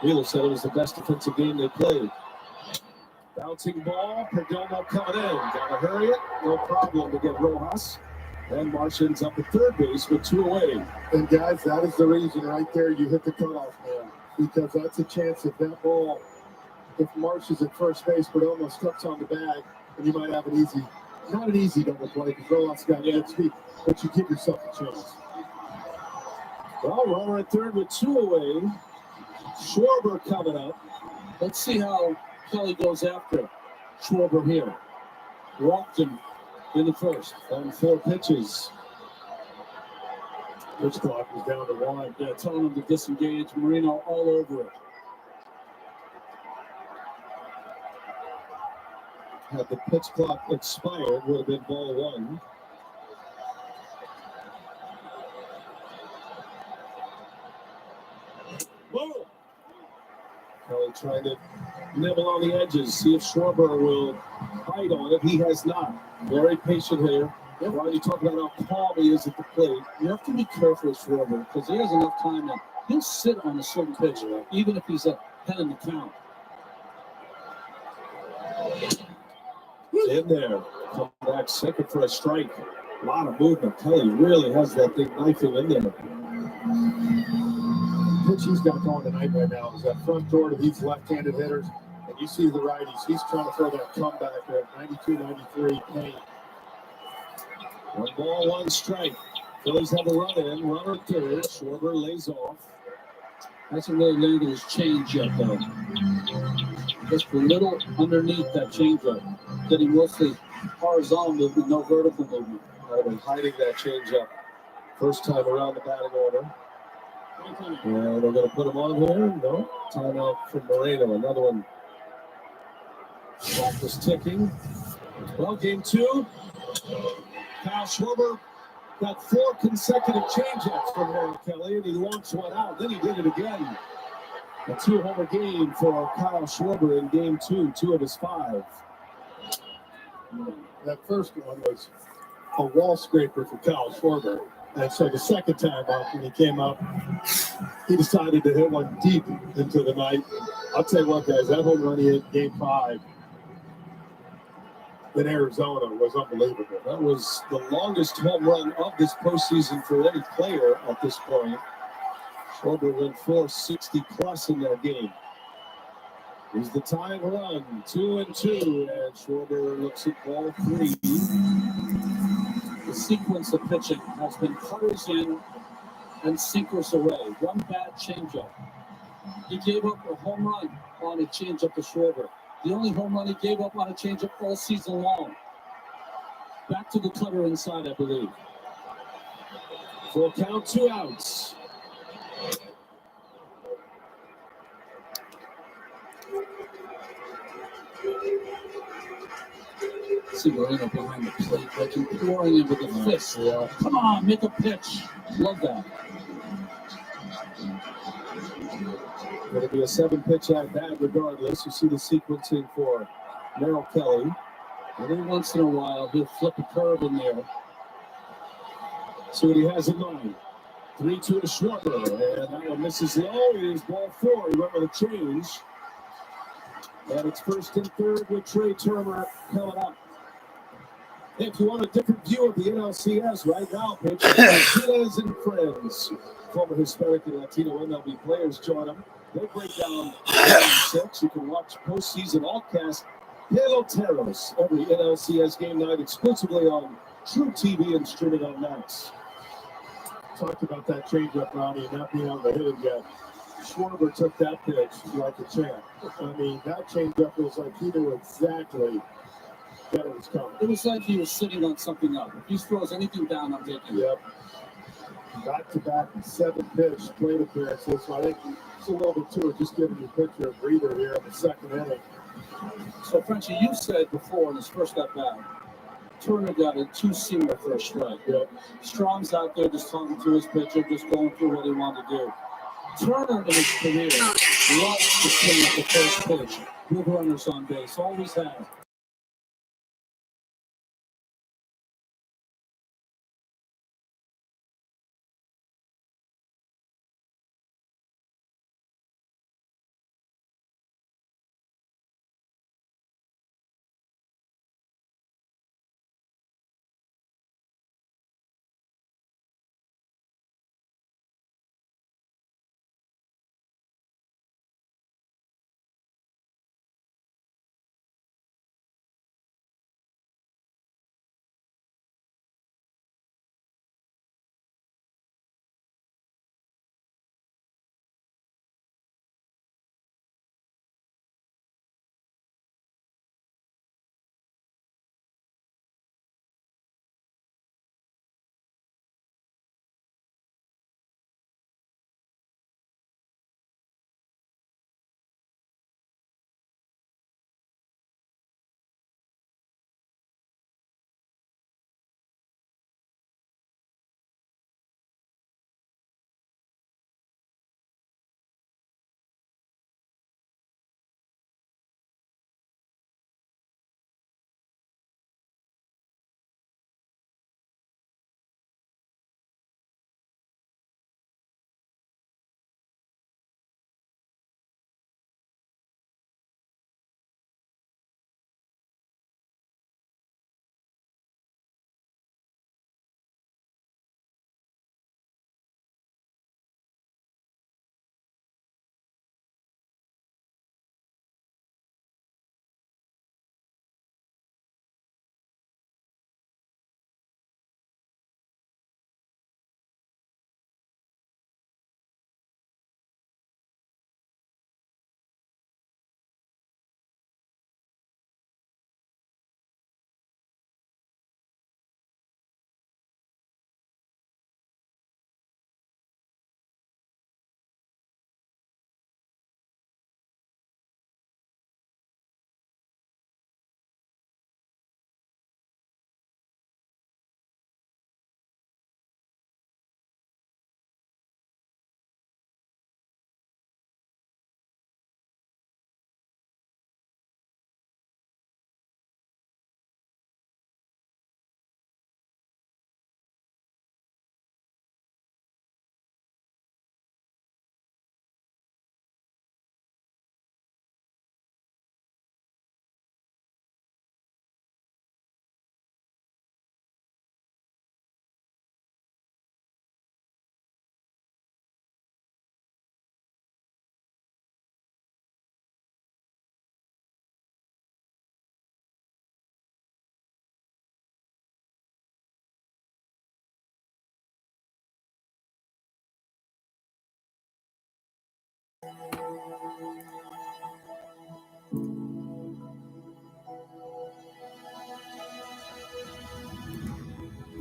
Wheeler said it was the best defensive game they played. Bouncing ball, Perdomo coming in. Gotta hurry it, no problem to get Rojas. And Marsh ends up at third base with 2 away. And guys, that is the reason right there you hit the cutoff man. Because that's a chance that ball, if Marsh is at first base, Perdomo steps on the bag, and you might have an easy, not an easy double play, because Rojas got good speed, but you give yourself a chance. Well, runner at third with 2 away. Schwarber coming up. Let's see how Kelly goes after Schwarber here. Walked him in the first on 4 pitches. Pitch clock was down to 1. Yeah, telling him to disengage. Marino all over it. Had the pitch clock expired, would have been ball 1. Boom! Kelly trying to nibble on the edges, see if Schwarber will bite on it. He has not. Very patient here. While you talk about how calm he is at the plate, you have to be careful with Schwarber because he has enough time that he'll sit on a certain pitch, even if he's ahead in the count. In there. Come back second for a strike. A lot of movement. Kelly really has that thing knifing in there. Pitch he's got going tonight right now is that front door to these left-handed hitters, and you see the righties. He's trying to throw that comeback at 92, 93. Hey. 1 ball, 1 strike. Phillies have a run in. Runner third. Schwarber lays off. Hasn't really landed his change yet, though. Just a little underneath that changeup. Getting mostly horizontal movement, no vertical movement. I've been hiding that changeup first time around the batting order. And we're going to put him on here. No. Timeout from Moreno. Another one. Clock was ticking. Well, game 2. Kyle Schwarber got 4 consecutive changeups from Warren Kelly, and he launched one out. Then he did it again. A 2-homer game for Kyle Schwarber in game 2, 2 of his 5. That first one was a wall scraper for Kyle Schwarber. And so the second time up, when he came up, he decided to hit one deep into the night. I'll tell you what, guys, that home run he hit game 5 in Arizona was unbelievable. That was the longest home run of this postseason for any player at this point. Schwarber went 460 plus in that game. is the tying run, 2-2, and Schwarber looks at ball 3. The sequence of pitching has been cutters in and sinkers away. One bad changeup. He gave up a home run on a changeup to Schwarber. The only home run he gave up on a changeup all season long. Back to the cutter inside, I believe. Full count, 2 outs. See Moreno behind the plate, like imploring him with a fist. Yeah. Come on, make a pitch. Love that. Going to be a 7-pitch at bat regardless. You see the sequencing for Merrill Kelly. Every once in a while, he'll flip a curve in there. See what he has in mind. 3-2 to Schwarber, and that one misses low. It is ball 4. He went with a change. And it's first and third with Trey Turner coming up. If you want a different view of the NLCS right now, pitch Martinez and friends. Former Hispanic and Latino MLB players join them. They break down 6. You can watch postseason all-cast Peloteros every NLCS game night exclusively on True TV and streaming on Max. Talked about that changeup, Ronnie, not being able to hit it yet. Schwarber took that pitch like a champ. I mean, that changeup was like he knew exactly that it was coming. It was like he was sitting on something else. If he throws anything down, I'm taking it. Yep. Back-to-back 7-pitch plate appearances. So I think it's a little bit too just giving you a picture of breather here in the second inning. So, Frenchie, you said before in his first at-bat, Turner got a 2-seamer for a strike. Yep. Strong's out there just talking to his pitcher, just going through what he wanted to do. Turner in his career loves to swing at the first pitch with runners on base, always has.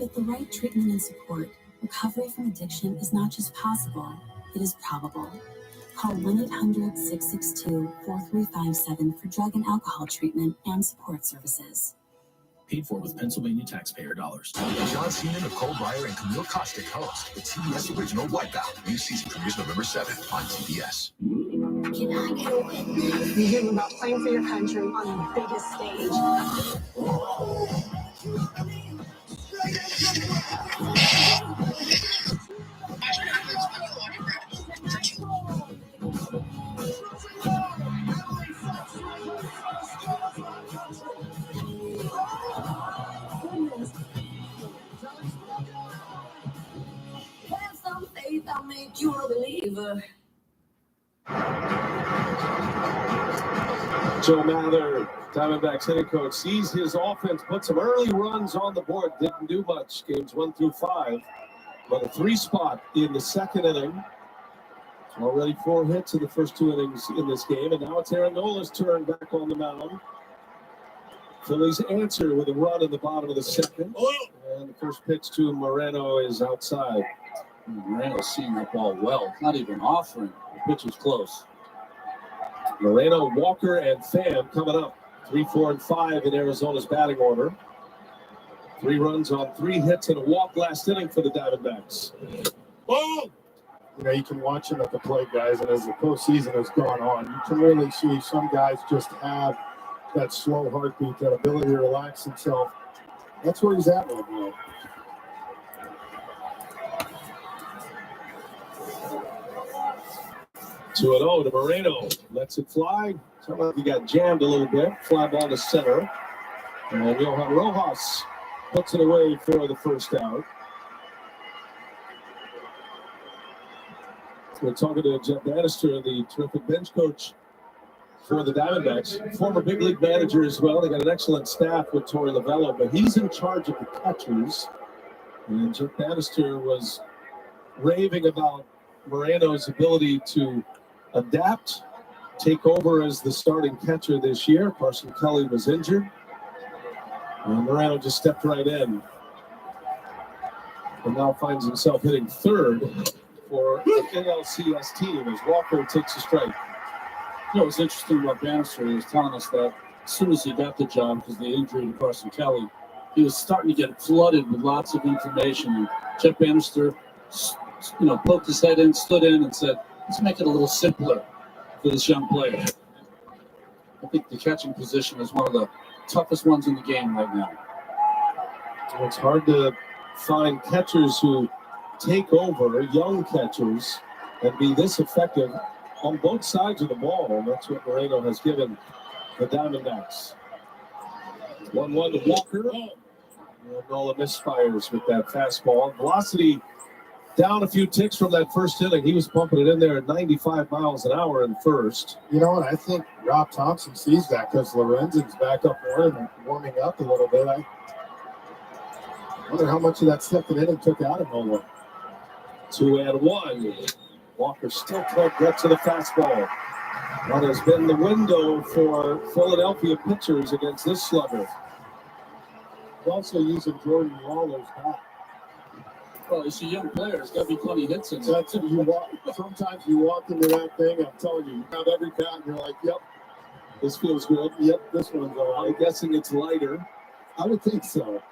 With the right treatment and support, recovery from addiction is not just possible, it is probable. Call 1-800-662-4357 for drug and alcohol treatment and support services. Paid for with Pennsylvania taxpayer dollars. John Cena, Nicole Byer, and Camille Kostick host the TBS original Wipeout. New season premieres November 7th on TBS. Can I get a win? You dream about playing for your country on the biggest stage. Have some faith, I'll make you a believer. Joe Mather, Diamondbacks hitting coach, sees his offense put some early runs on the board. Didn't do much. Games 1 through 5. But a 3 spot in the second inning. Already 4 hits in the first 2 innings in this game. And now it's Aaron Nola's turn back on the mound. Phillies answer with a run in the bottom of the second. And the first pitch to Moreno is outside. Moreno's seeing that ball well. Not even offering. The pitch is close. Moreno, Walker, and Pham coming up. 3, 4, and 5 in Arizona's batting order. 3 runs on 3 hits and a walk last inning for the Diamondbacks. You know, you can watch him at the plate, guys, and as the postseason has gone on, you can really see some guys just have that slow heartbeat, that ability to relax himself. That's where he's at right now. Two and 0 to Moreno. Lets it fly. Sounded like he got jammed a little bit. Fly ball to center. And Johan Rojas puts it away for the first out. We're talking to Jeff Bannister, the terrific bench coach for the Diamondbacks. Former big league manager as well. They got an excellent staff with Torey Lovello, but he's in charge of the catchers. And Jeff Bannister was raving about Moreno's ability to adapt, take over as the starting catcher this year. Carson Kelly was injured, and Moreno just stepped right in. And now finds himself hitting third for the NLCS team as Walker takes a strike. You know, what's interesting about Bannister, he was telling us that as soon as he got the job, because of the injury to Carson Kelly, he was starting to get flooded with lots of information. And Jeff Bannister, poked his head in, stood in, and said, let's make it a little simpler for this young player. I think the catching position is one of the toughest ones in the game right now. It's hard to find catchers who take over, young catchers, and be this effective on both sides of the ball. And that's what Moreno has given the Diamondbacks. 1-1 to Walker. And Nola misfires with that fastball. Velocity down a few ticks from that first inning. He was pumping it in there at 95 miles an hour in first. You know what? I think Rob Thompson sees that because Lorenzen's back up warming up a little bit. I wonder how much of that second inning took out of Nola. 2-1. Walker still can't get to the fastball. That has been the window for Philadelphia pitchers against this slugger. Also using Jordan Lawler's bat. Well, he's a young player. There's got to be plenty of hits in there. That's sometimes you walk into that thing, I'm telling you, you have every bat and you're like, yep, this feels good. Yep, this one's all right. I'm guessing it's lighter. I would think so.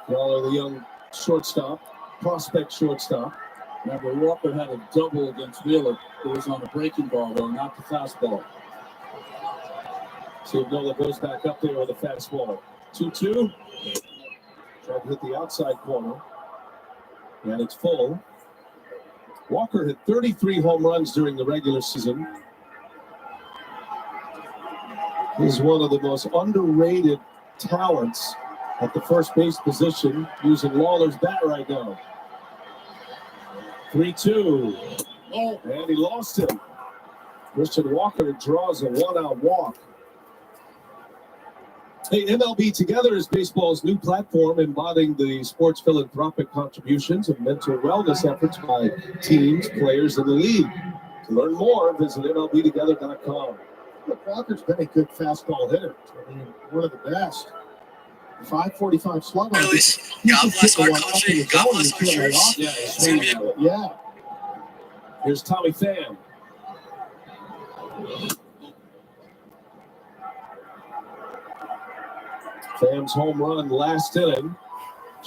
Waller, the young shortstop, prospect shortstop. Remember, Walker had a double against Wheeler. It was on a breaking ball, though, not the fastball. So Nola goes back up there with a fastball. 2-2. Trying to hit the outside corner. And it's full. Walker hit 33 home runs during the regular season. He's one of the most underrated talents at the first base position, using Lawler's bat right now. 3-2. And he lost him. Christian Walker draws a one-out walk. Hey, MLB Together is baseball's new platform embodying the sports philanthropic contributions and mental wellness efforts by teams, players, and the league. To learn more, visit MLBtogether.com. Look, Walker's been a good fastball hitter. I mean, one of the best. 5:45 slug. Phillies, God bless our country. God bless our church. Yeah, It's gonna be a Yeah. here's Tommy Pham. Pham's home run last inning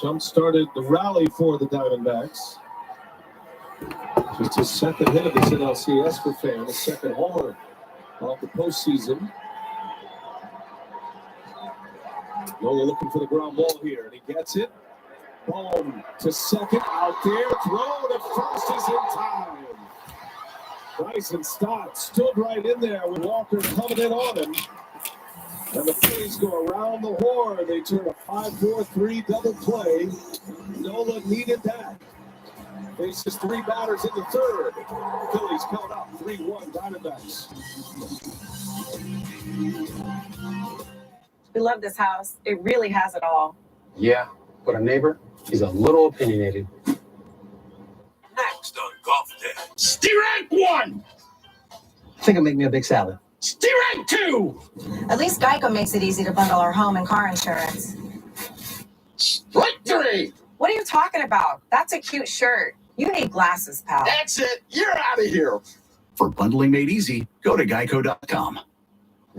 jump-started the rally for the Diamondbacks. Just his second hit of his NLCS for Pham, his second homer of the postseason. Nola looking for the ground ball here, and he gets it. Boom to second, out there, throw to first is in time. Bryson Stott stood right in there with Walker coming in on him. And the Phillies go around the horn. They turn a 5-4-3 double play. Nola needed that. Faces three batters in the third. Phillies coming up 3-1 Diamondbacks. We love this house. It really has it all. Yeah, but our neighbor, he's a little opinionated. Next on Golf Day. Steer-rank 1! I think I'll make me a big salad. Steer-rank 2! At least Geico makes it easy to bundle our home and car insurance. Strike 3! What are you talking about? That's a cute shirt. You need glasses, pal. That's it. You're out of here. For bundling made easy, go to geico.com.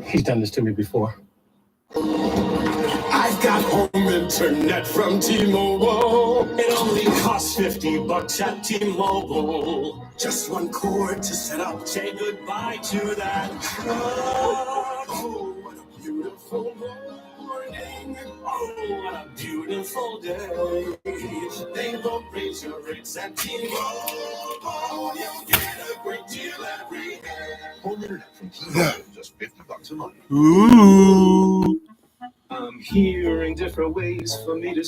He's done this to me before. I've got home internet from T-Mobile. It only costs $50 at T-Mobile. Just one cord to set up. Say goodbye to that. Oh, what a beautiful morning. Oh, what a beautiful day. They won't raise your rates at T-Mobile. You'll get a great deal every day. Home internet from T-Mobile, just $50 a month. Ooh. I'm hearing different ways for me to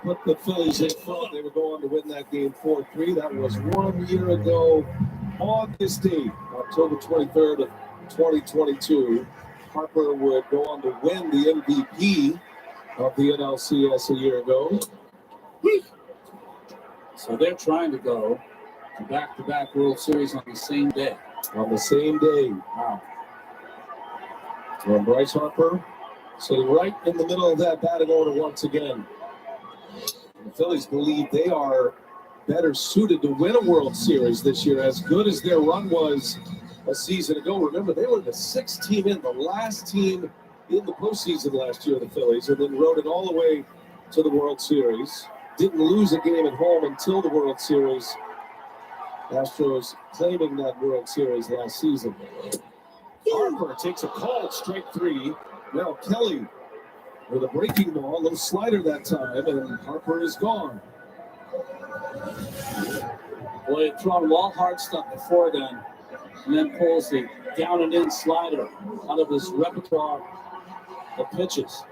Put the Phillies in front. They were going to win that game 4-3. That was 1 year ago on this date, October 23rd of 2022. Harper would go on to win the MVP of the NLCS a year ago. So they're trying to go to back-to-back World Series on the same day. On the same day. Wow. And Bryce Harper sitting right in the middle of that batting order once again. The Phillies believe they are better suited to win a World Series this year, as good as their run was a season ago. Remember, they were the sixth team in, the last team in the postseason last year, the Phillies, and then rode it all the way to the World Series. Didn't lose a game at home until the World Series. Astros claiming that World Series last season. Harper takes a call, strike 3. Now Kelly with a breaking ball, a little slider that time, and Harper is gone. Boy, he thrown him all hard stuff before then, and then pulls the down and in slider out of his repertoire of pitches.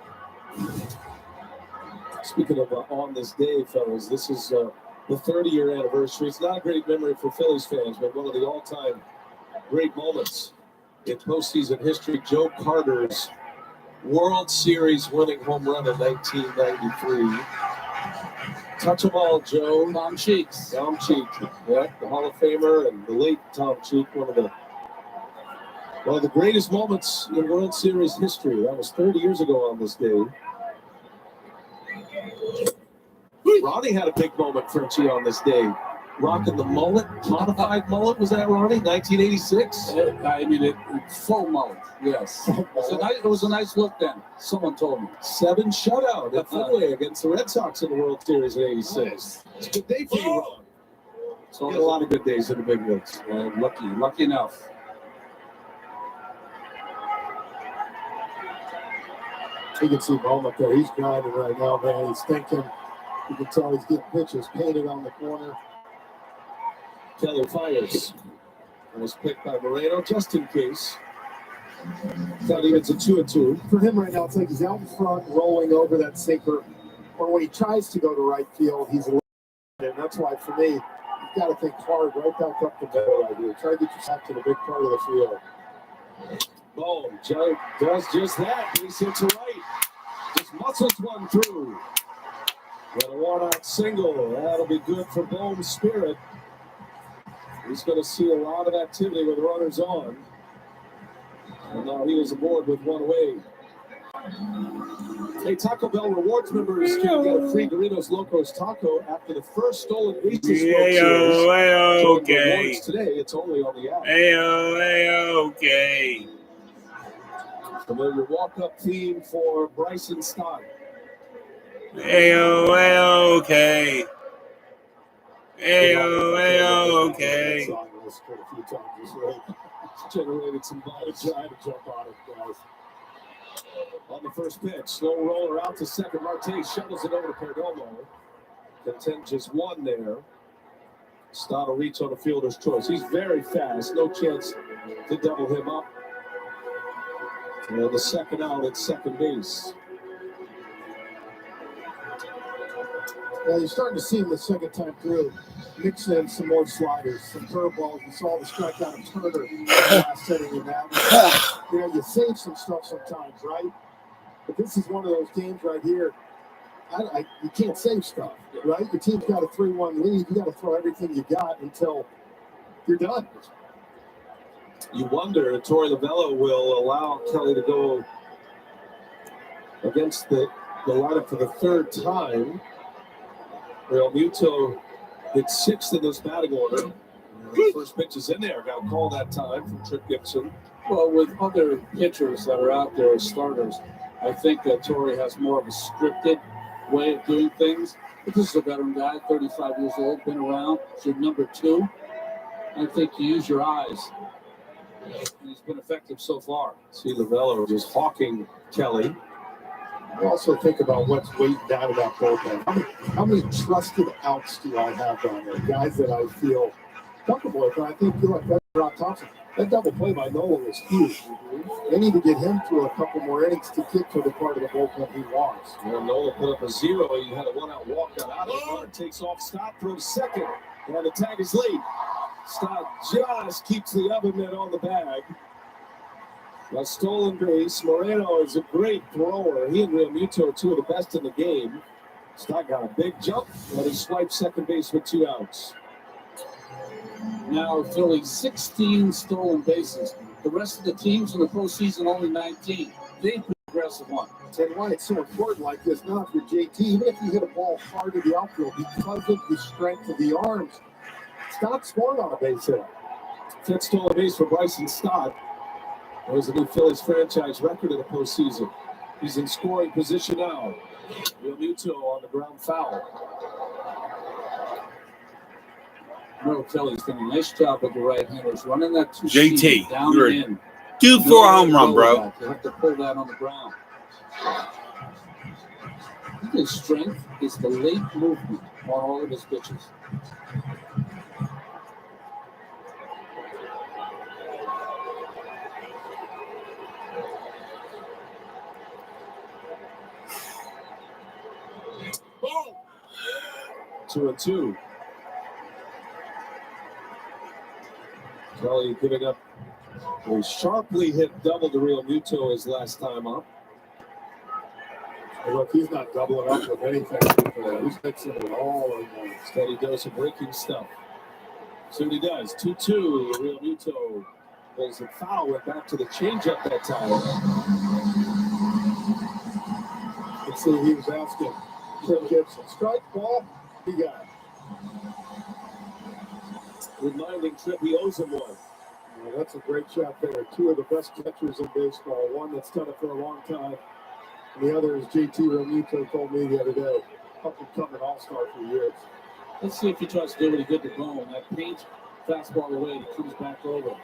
Speaking of on this day, fellas, this is the 30-year anniversary. It's not a great memory for Phillies fans, but one of the all-time great moments in postseason history. Joe Carter's World Series winning home run in 1993. Touch 'em all, Joe. Tom Cheeks. Tom Cheek, yeah, the Hall of Famer, and the late Tom Cheek, one of the greatest moments in World Series history. That was 30 years ago on this day. Ronnie had a big moment, Frenchie, on this day. Rocking the mullet, modified mullet. Was that Ronnie? 1986? I mean, it's full mullet, yes. It was a nice look then. Someone told me. 7 shutout at Fenway against the Red Sox in the World Series in 86. It's a good day for you, Ron. So a lot of good days in the big leagues. Lucky enough. You can see Bowman up there. He's grinding right now, man. He's thinking. You can tell he's getting pitches painted on the corner. Kelly fires. And was picked by Moreno just in case. Thought he gets a 2-2. For him right now, it's like he's out in front, rolling over that sinker. Or when he tries to go to right field, he's a little bit. And that's why, for me, you've got to think hard right back up the middle right here. Try to get yourself to the big part of the field. Boom. Joe does just that. Base hit to right. Just muscles one through. Got a one-out single. That'll be good for Bohm's spirit. He's going to see a lot of activity with runners on. And now he is aboard with one away. Hey, Taco Bell Rewards members can get a free Doritos Locos taco after the first stolen bases. Okay. Rewards today. It's only on the app. Okay. Familiar walk-up theme for Bryson Stott. Okay. Okay. Generated some body trying to jump on it, guys. On the first pitch, slow roller out to second. Marte shovels it over to Perdomo. Content just one there. Stott will reach on the fielder's choice. He's very fast. No chance to double him up. And the second out at second base. Well, you're starting to see him the second time through. Mix in some more sliders, some curveballs. You saw the strikeout of Turner last inning in that. You know, you save some stuff sometimes, right? But this is one of those games right here. You can't save stuff, right? Your team's got a 3-1 lead. You got to throw everything you got until you're done. You wonder if Torey Lovullo will allow Kelly to go against the lineup for the third time. Real Muto hit 6th in this batting order. The first pitch is in there. Got a call that time from Trip Gibson. Well, with other pitchers that are out there as starters, I think that Torey has more of a scripted way of doing things. But this is a veteran guy, 35 years old, been around. It's your number 2. I think you use your eyes. And he's been effective so far. See Lovullo just hawking Kelly. I also think about what's waiting down in that bullpen. How many trusted outs do I have down there? Guys that I feel comfortable with. And I think like that Rob Thompson. That double play by Nola was huge. They need to get him through a couple more innings to get to the part of the bullpen he wants. Well, Nola put up a 0. He had a one-out walk out of it. Takes off Stott, throws second. And the tag is late. Stott just keeps the oven mitt on the bag. A stolen base. Moreno is a great thrower. He and Real Muto are 2 of the best in the game. Stott got a big jump, and he swiped second base with 2 outs. Now Phillies 16 stolen bases. The rest of the teams in the postseason only 19. They've been aggressive one. And why it's so important like this now for JT, even if you hit a ball hard to the outfield because of the strength of the arms, Stott scored on a base hit. 5th stolen base for Bryson Stott. There's a new Phillies franchise record in the postseason. He's in scoring position now. Real Muto on the ground foul. Merrill Kelly's doing a nice job with the right-handers, running that 2 JT, down you're and in. due for a home run, bro. You have to pull that on the ground. I think his strength is the late movement on all of his pitches. 2-2. Kelly giving up a sharply hit double to Real Muto his last time up. And look, he's not doubling up with anything. He's fixing it all. Steady dose of breaking stuff. See what he does. 2-2. Real Muto pulls a foul. Went back to the changeup that time. You see, he was asking Trip Gibson, strike ball. He got it. Reminding Trip he owes him one. Well, that's a great shot there. Two of the best catchers in baseball. One that's done it for a long time. And the other is JT Realmuto told me the other day. Up-and-coming all-star for years. Let's see if he tries to do what he did to Bone. That paint fastball away, and he comes back over.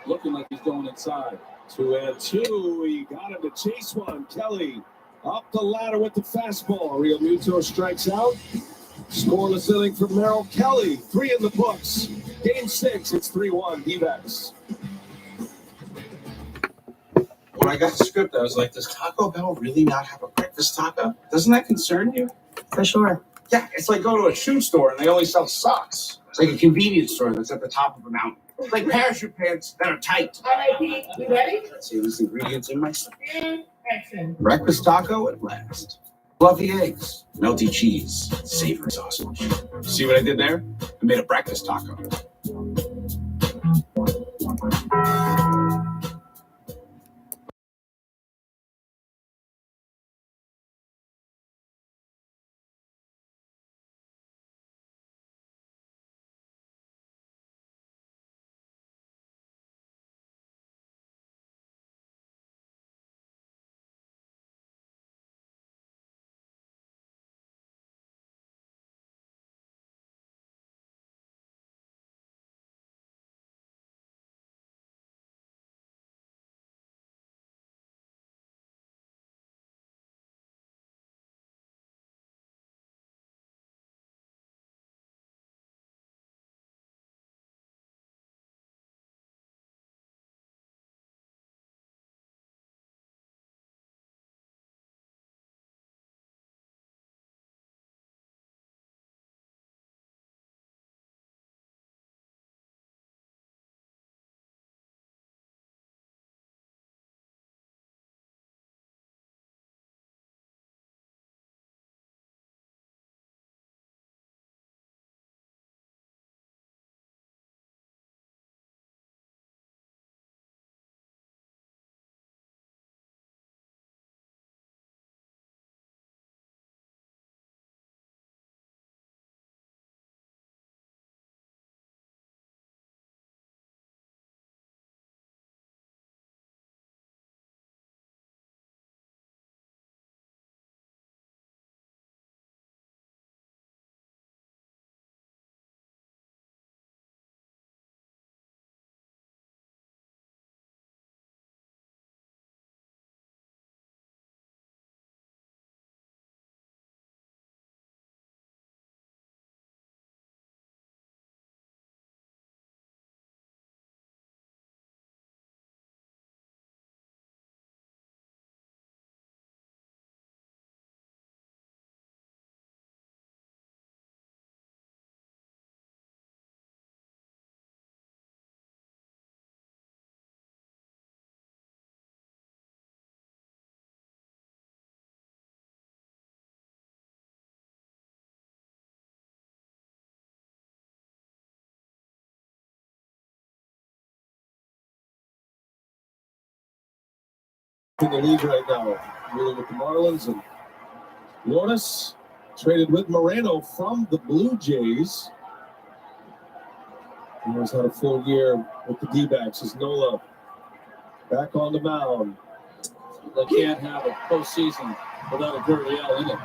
Looking like he's going inside. 2-2. He got him to chase one. Kelly up the ladder with the fastball. Real Muto strikes out. Scoreless inning from Merrill Kelly. 3 in the books. Game 6. It's 3-1. D-backs. When I got the script, I was like, does Taco Bell really not have a breakfast taco? Doesn't that concern you? For sure. Yeah, it's like going to a shoe store and they only sell socks. It's like a convenience store that's at the top of a mountain. It's like parachute pants that are tight. All right, Pete, we ready? Let's see these ingredients in my stuff. And action. Breakfast taco at last. Fluffy eggs, melty cheese, savory sausage. See what I did there? I made a breakfast taco. In the league right now, dealing with the Marlins, and Lourdes traded with Moreno from the Blue Jays. He has had a full year with the D-backs. As Nola back on the mound. They can't have a postseason without a Gurriel in it.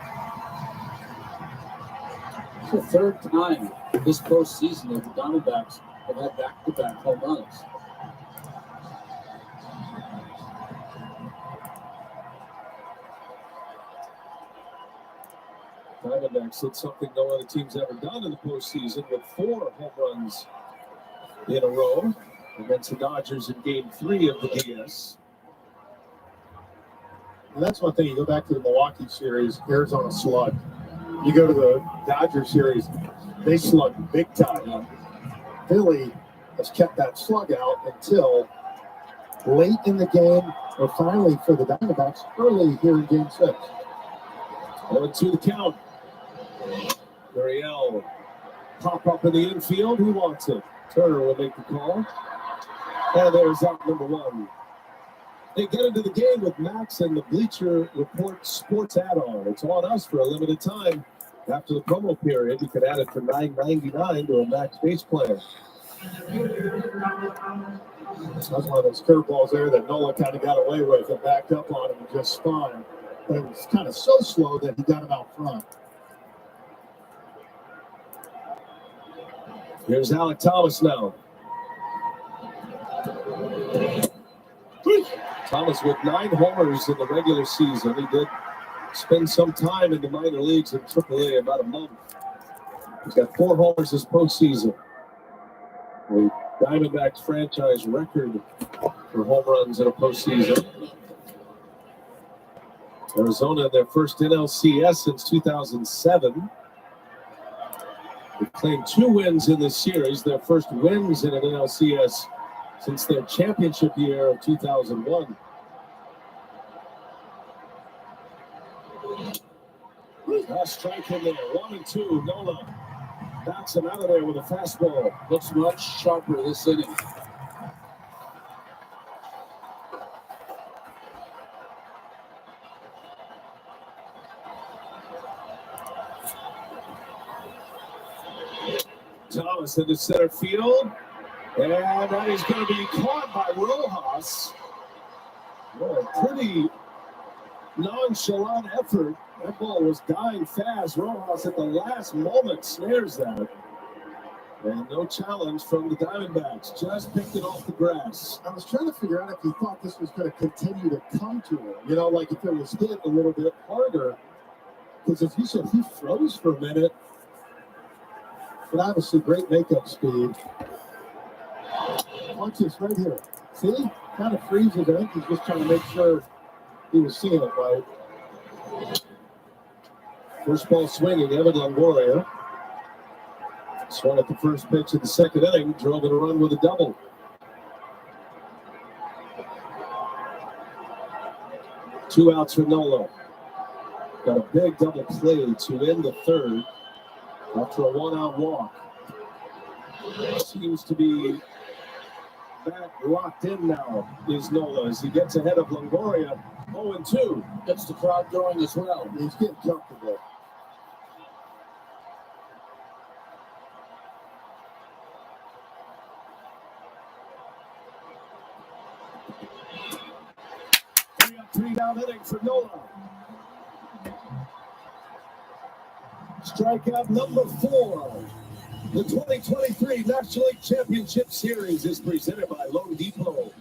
It's the third time this postseason that the Diamondbacks have had back-to-back home runs. Diamondbacks did something no other team's ever done in the postseason with 4 home runs in a row against the Dodgers in Game 3 of the DS. And that's one thing. You go back to the Milwaukee series, Arizona slug. You go to the Dodger series, they slug big time. Philly has kept that slug out until late in the game, or finally for the Diamondbacks early here in Game 6. 0-2 the count. Gurriel pop up in the infield. Who wants it? Turner will make the call. And there's out number 1. They get into the game with Max and the Bleacher Report Sports add-on. It's on us for a limited time. After the promo period, you can add it for $9.99 to a Max base plan. That was one of those curveballs there that Nola kind of got away with and backed up on him and just spun. But it was kind of so slow that he got him out front. Here's Alec Thomas now. Thomas with 9 homers in the regular season. He did spend some time in the minor leagues in AAA, about a month. He's got 4 homers this postseason. The Diamondbacks franchise record for home runs in a postseason. Arizona, their first NLCS since 2007. They've claimed 2 wins in this series, their first wins in an NLCS since their championship year of 2001. Strike in there, 1-2. Nola backs him out of there with a fastball. Looks much sharper this inning. Thomas into center field, and that is going to be caught by Rojas. Well, a pretty nonchalant effort. That ball was dying fast. Rojas at the last moment snares that. And no challenge from the Diamondbacks. Just picked it off the grass. I was trying to figure out if he thought this was going to continue to come to him. You know, like if it was hit a little bit harder. Because if you said he froze for a minute, but obviously great makeup speed. Watch this right here. See? Kind of freezes. I think he's just trying to make sure he was seeing it right. First ball swinging, Evan Longoria. Swung at the first pitch of the second inning, drove in a run with a double. Two outs for Nola. Got a big double play to end the third after a 1-out walk. Seems to be back locked in now is Nola as he gets ahead of Longoria. 0-2. Gets the crowd going as well. He's getting comfortable. Three-down inning for Nola. Strikeout number 4. The 2023 National League Championship Series is presented by Loan Depot.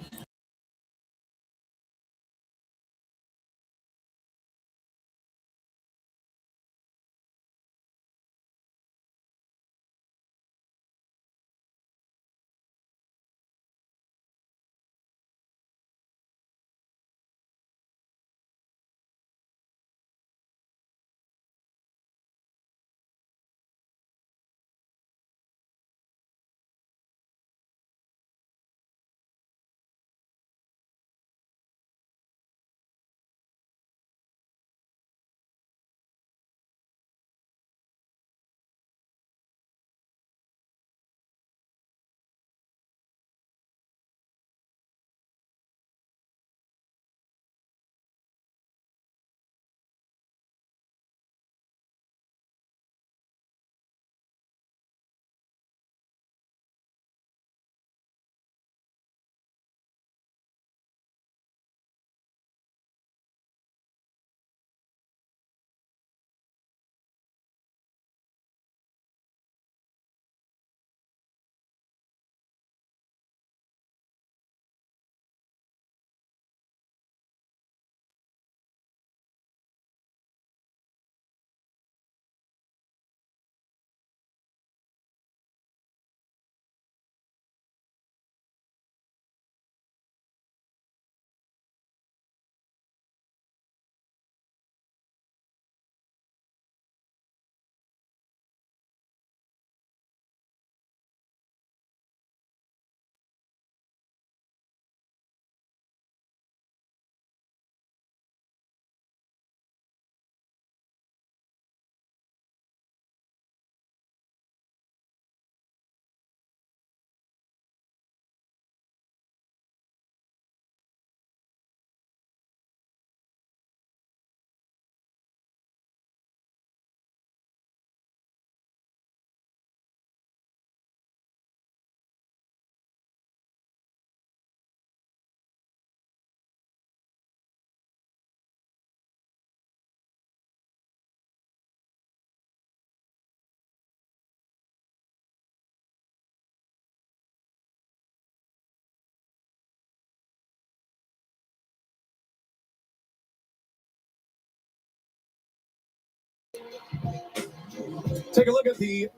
Take a look at the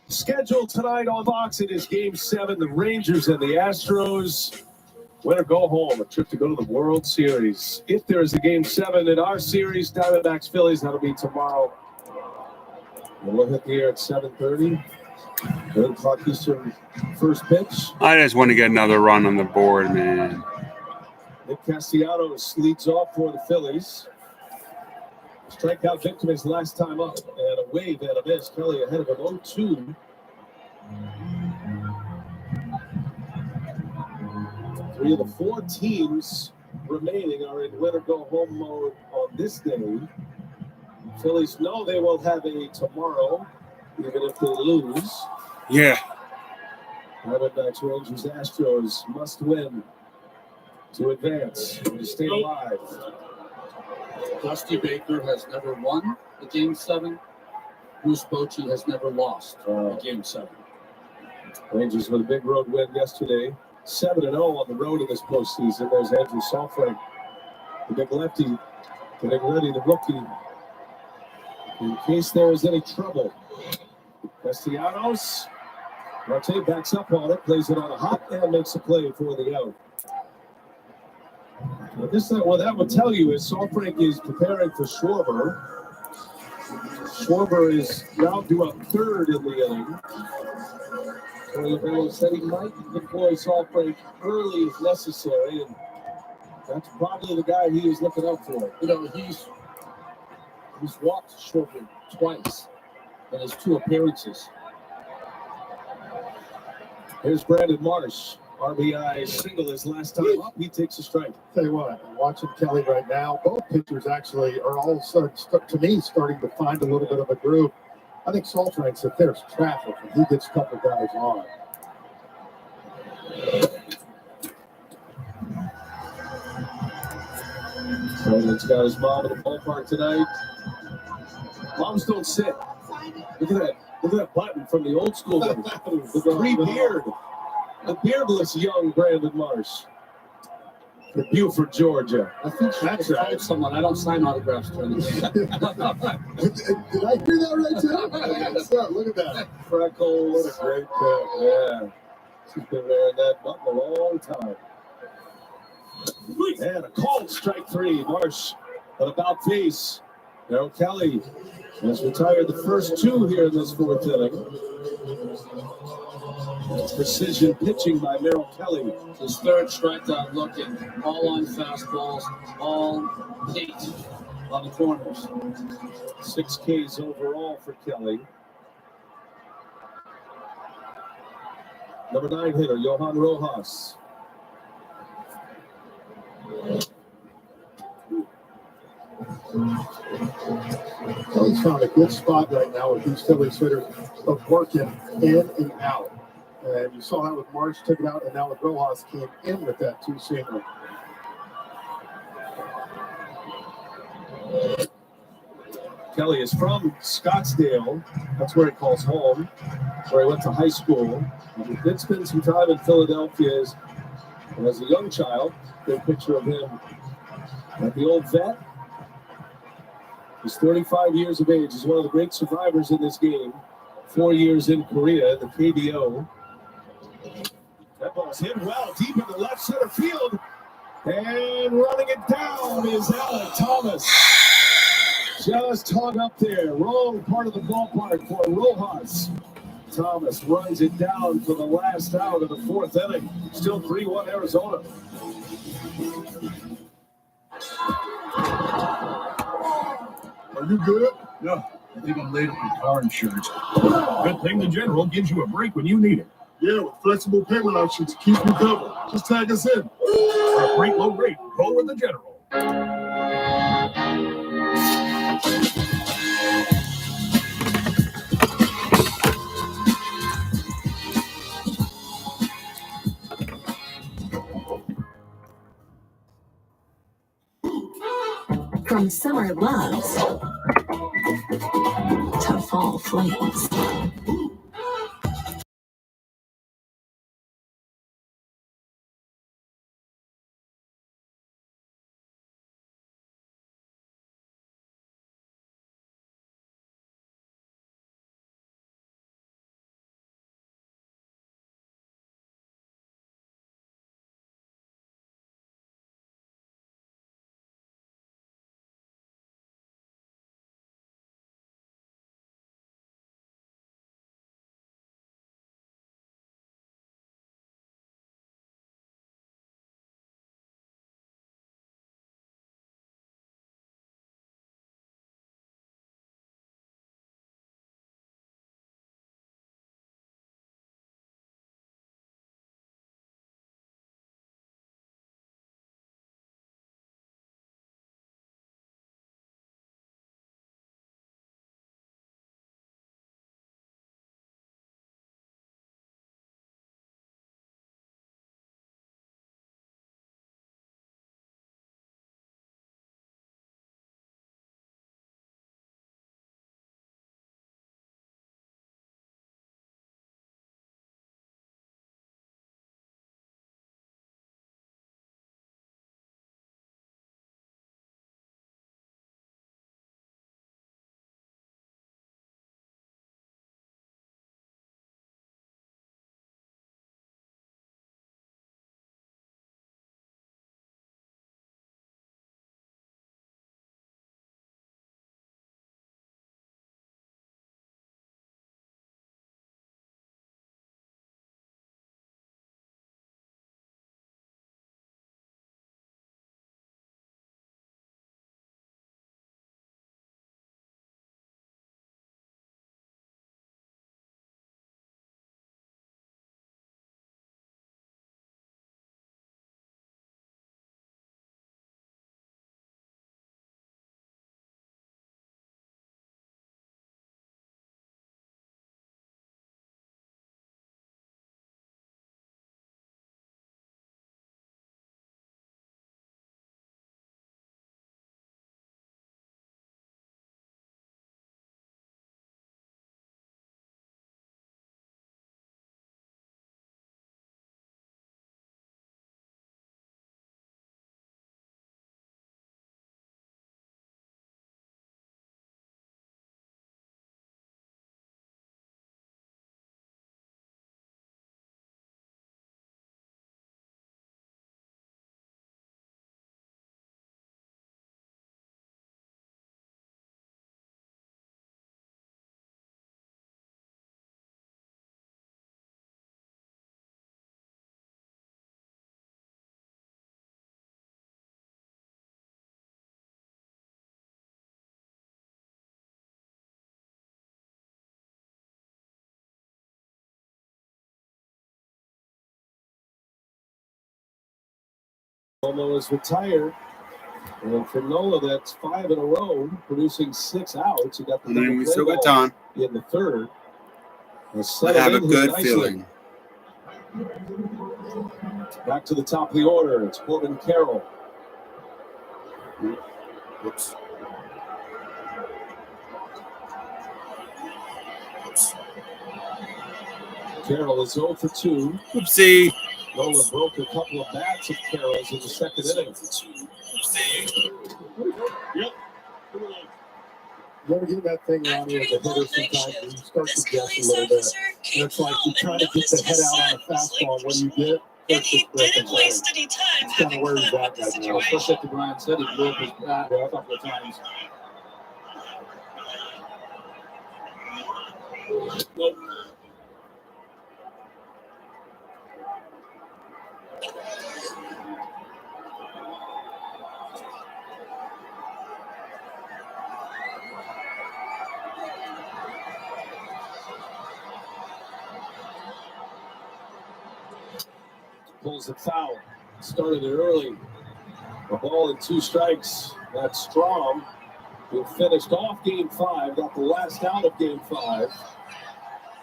schedule tonight on Fox. It is Game 7, the Rangers and the Astros. Win or go home, a trip to go to the World Series. If there is a Game 7 in our series, Diamondbacks Phillies, that'll be tomorrow. And we'll hit the air at 7:30. 1 o'clock Eastern, first pitch. I just want to get another run on the board, man. Nick Castellanos leads off for the Phillies. Strikeout victim his last time up, and a wave and a miss. Kelly ahead of him 0-2. Three of the 4 teams remaining are in win or go home mode on this day. Phillies know they will have a tomorrow, even if they lose. Yeah. Diamondbacks, Rangers, Astros must win to advance and to stay alive. Dusty Baker has never won a Game 7. Bruce Bochy has never lost a Game 7. Rangers with a big road win yesterday. 7-0 on the road in this postseason. There's Andrew Sofrank, the big lefty, getting ready, the rookie, in case there is any trouble. Castellanos. Marte backs up on it, plays it on a hop, and makes a play for the out. What that would tell you is Sofrank is preparing for Schwarber. Schwarber is now due up third in the inning. Tony said he might deploy Sofrank early if necessary, and that's probably the guy he is looking out for. You know, he's walked Schwarber twice in his 2 appearances. Here's Brandon Marsh. RBI single his last time up. He takes a strike. Tell you what, I'm watching Kelly right now. Both pitchers actually are all starting to find a little bit of a groove. I think Sofrank's, if there's traffic, and he gets a couple guys on. Brandon's got his mom in the ballpark tonight. Moms don't sit. Look at that. Look at that button from the old school days. The free beard. The beardless young Brandon Marsh. The Buford, Georgia. I think that's right. Someone. I don't sign autographs to anything. Did I hear that right, too? Look at that. Freckles. What a great pick. Yeah. She's been wearing that button a long time. And a called strike 3. Marsh at about face. Merrill Kelly has retired the first 2 here in this 4th inning. Precision pitching by Merrill Kelly. His 3rd strikeout looking. All on fastballs. All 8 on the corners. 6 Ks overall for Kelly. Number 9 hitter, Johan Rojas. Kelly's found a good spot right now with these Phillies hitters of working in and out. And you saw that with Marsh, took it out, and now with Rojas came in with that 2-seamer. Kelly is from Scottsdale. That's where he calls home, where he went to high school. And he did spend some time in Philadelphia as a young child. Good picture of him at the old vet. He's 35 years of age. He's one of the great survivors in this game. 4 years in Korea, the KBO. That ball's hit well, deep in the left center field. And running it down is Alec Thomas. Just hung up there. Wrong part of the ballpark for Rojas. Thomas runs it down for the last out of the 4th inning. Still 3-1 Arizona. Are you good? Yeah, I think I'm late on car insurance. Good thing the General gives you a break when you need it. Yeah, with flexible payment options to keep you covered. Just tag us in. For a great low rate, roll with the General. From summer loves to fall flames. Nola is retired. And for Nola, that's 5 in a row, producing 6 outs. He got the And then we play still got ball time. in the third. I have a good feeling. Back to the top of the order. It's Corbin Carroll. Whoops. Carroll is 0 for 2. Oopsie. Nola broke a couple of bats of Carroll's in the second inning. Yep. You ever get that thing around you as a hitter sometimes and you start to guess a little bit? And it's like you try to get the head out on a fastball. What do you get? And he didn't waste any time. It's kind of where he's at right now. Especially after Brian said he blew up his bat a couple of times. Nope. Pulls it foul. Started it early. A ball and 2 strikes. That's Strom, who finished off game 5, got the last out of game 5.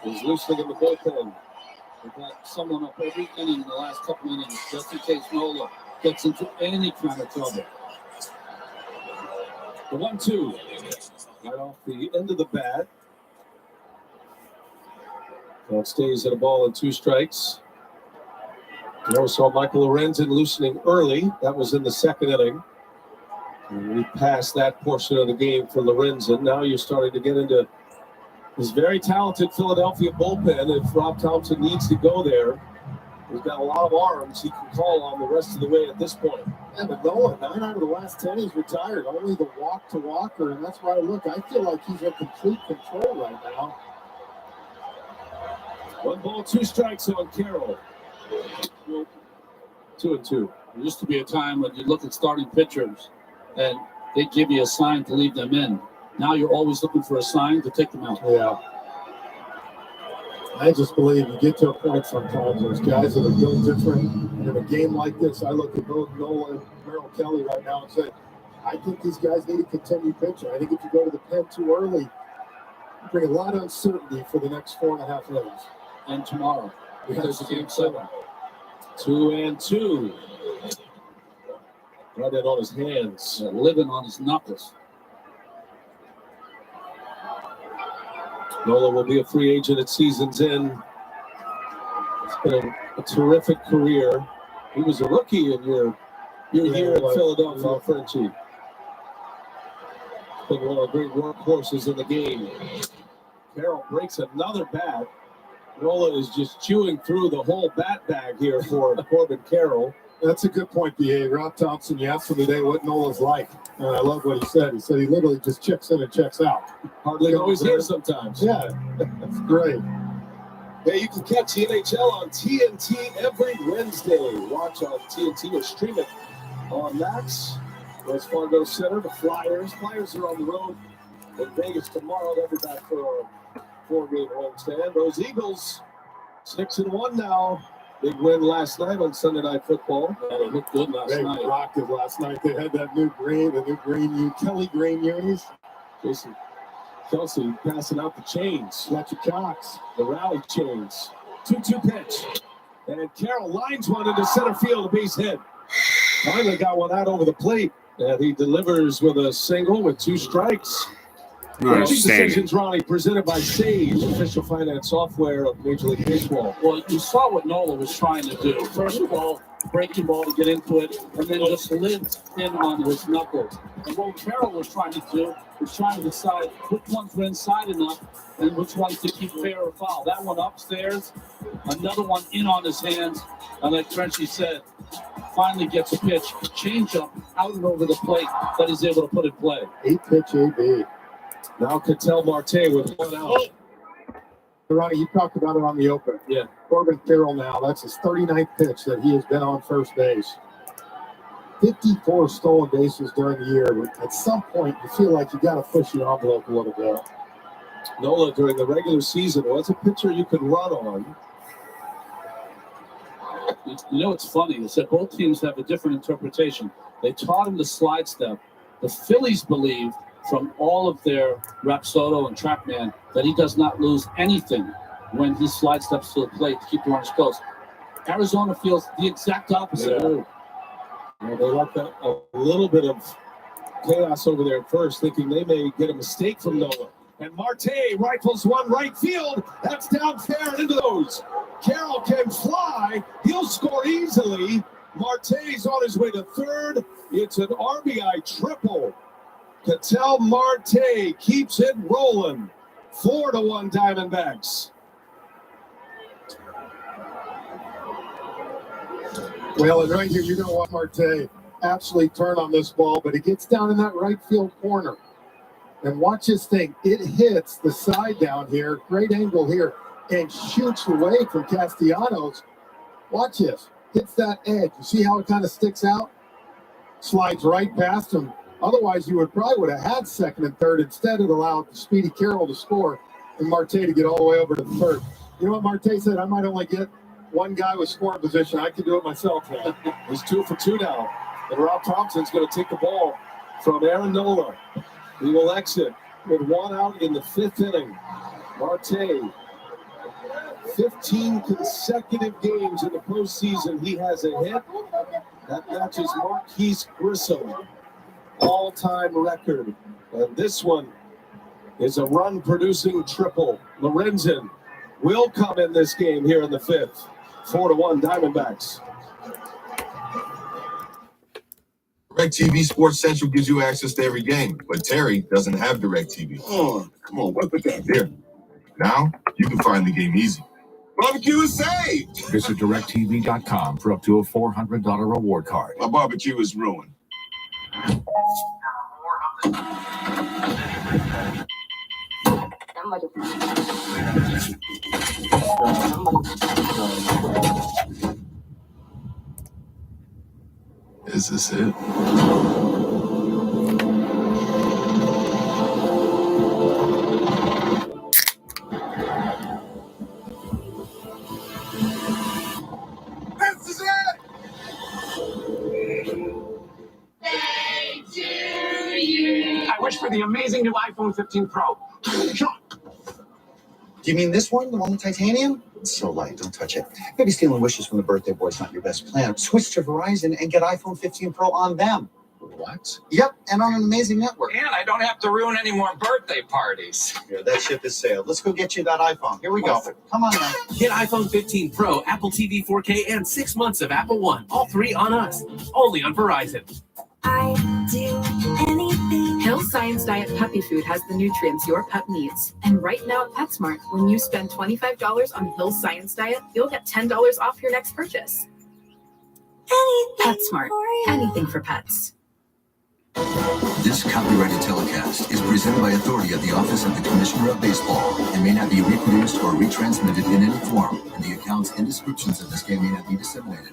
He's loosening in the bullpen. They've got someone up every inning in the last couple innings, just in case Nola gets into any kind of trouble. The 1-2. Right off the end of the bat. That stays at a ball and 2 strikes. You also saw Michael Lorenzen loosening early. That was in the second inning. And we passed that portion of the game for Lorenzen. Now you're starting to get into this very talented Philadelphia bullpen. If Rob Thompson needs to go there, he's got a lot of arms he can call on the rest of the way at this point. Yeah, but Nola, 9 out of the last 10, he's retired. Only the walk to Walker, and that's why I feel like he's in complete control right now. 1 ball, 2 strikes on Carroll. 2-2. There used to be a time when you look at starting pitchers and they give you a sign to leave them in. Now you're always looking for a sign to take them out. Yeah. I just believe you get to a point sometimes, there's guys that are built different. And in a game like this, I look at both Nola and Merrill Kelly right now and say, I think these guys need to continue pitching. I think if you go to the pen too early, you bring a lot of uncertainty for the next 4.5 innings. And tomorrow, because of game 7. 2-2. Right in on his hands. Living on his knuckles. Nola will be a free agent at season's end. It's been a terrific career. He was a rookie in your year in Philadelphia, Frenchie. Been one of the great workhorses in the game. Carroll breaks another bat. Nola is just chewing through the whole bat bag here for Corbin Carroll. That's a good point, B.A. Rob Thompson, you asked him today what Nola's like. And I love what he said. He said he literally just checks in and checks out. Hardly knows here sometimes. Yeah, that's great. Yeah, you can catch the NHL on TNT every Wednesday. Watch on TNT or stream it on Max. Wells Fargo Center, the Flyers. Flyers are on the road in Vegas tomorrow. They'll be back for a 4-game homestand. Those Eagles, 6-1 now. Big win last night on Sunday Night Football. They looked good last night. They rocked it last night. They had that new green, Kelly green unis. Jason Kelsey passing out the chains. Fletcher Cox. The rally chains. 2-2 pitch. And Carroll lines one into center field, a base hit. Finally got one out over the plate. And he delivers with a single with 2 strikes. Decisions, Ronnie, presented by Sage, official finance software of Major League Baseball. Well, you saw what Nola was trying to do. First of all, breaking ball to get into it, and then just live in on his knuckles. And what Carroll was trying to do was trying to decide which ones were inside enough and which ones to keep fair or foul. That one upstairs, another one in on his hands, and like Frenchie said, finally gets a pitch, change up out and over the plate that he's able to put in play. 8-pitch AB. Now Ketel Marte with 1 out. Ronnie, you talked about it on the open. Yeah. Corbin Carroll now, that's his 39th pitch that he has been on first base. 54 stolen bases during the year. But at some point, you feel like you got to push the envelope a little bit. Nola, during the regular season, was a pitcher you could run on. You know what's funny is that both teams have a different interpretation. They taught him the slide step. The Phillies believe from all of their Rapsodo and Trackman that he does not lose anything when he slide steps to the plate to keep the runners close. Arizona feels the exact opposite. Yeah. Well, they left a little bit of chaos over there at first, thinking they may get a mistake from Nola. And Marte rifles one right field. That's down fair and into those. Carroll can fly. He'll score easily. Marte's on his way to third. It's an RBI triple. Ketel Marte keeps it rolling. 4-1 Diamondbacks. Well, and right here, you're going to want Marte absolutely turn on this ball, but it gets down in that right field corner. And watch this thing. It hits the side down here, great angle here, and shoots away from Castellanos. Watch this. Hits that edge. You see how it kind of sticks out? Slides right past him. Otherwise, you would have had second and third. Instead, it allowed Speedy Carroll to score and Marte to get all the way over to third. You know what Marte said? I might only get one guy with scoring position. I can do it myself now. He's 2 for 2 now. And Rob Thompson's going to take the ball from Aaron Nola. He will exit with 1 out in the 5th inning. Marte, 15 consecutive games in the postseason. He has a hit. That matches Marquise Grissom all-time record. And this one is a run-producing triple. Lorenzen will come in this game here in the 5th. 4-1 Diamondbacks. DirecTV Sports Central gives you access to every game, but Terry doesn't have DirecTV. Oh, come on, what the heck? Here. Now, you can find the game easy. Barbecue is saved! Visit DirecTV.com for up to a $400 reward card. My barbecue is ruined. Is this it? This is it! I wish for the amazing new iPhone 15 Pro. Do you mean this one, the one with titanium? It's so light, don't touch it. Maybe stealing wishes from the birthday boy is not your best plan. Switch to Verizon and get iPhone 15 Pro on them. What? Yep, and on an amazing network. And I don't have to ruin any more birthday parties. Here, that ship has sailed. Let's go get you that iPhone. Here we go. Come on now. Get iPhone 15 Pro, Apple TV 4K, and 6 months of Apple One. All 3 on us. Only on Verizon. I do anything. Hill's Science Diet Puppy Food has the nutrients your pup needs. And right now at PetSmart, when you spend $25 on Hill's Science Diet, you'll get $10 off your next purchase. PetSmart. Anything for pets. This copyrighted telecast is presented by authority of the Office of the Commissioner of Baseball and may not be reproduced or retransmitted in any form, and the accounts and descriptions of this game may not be disseminated.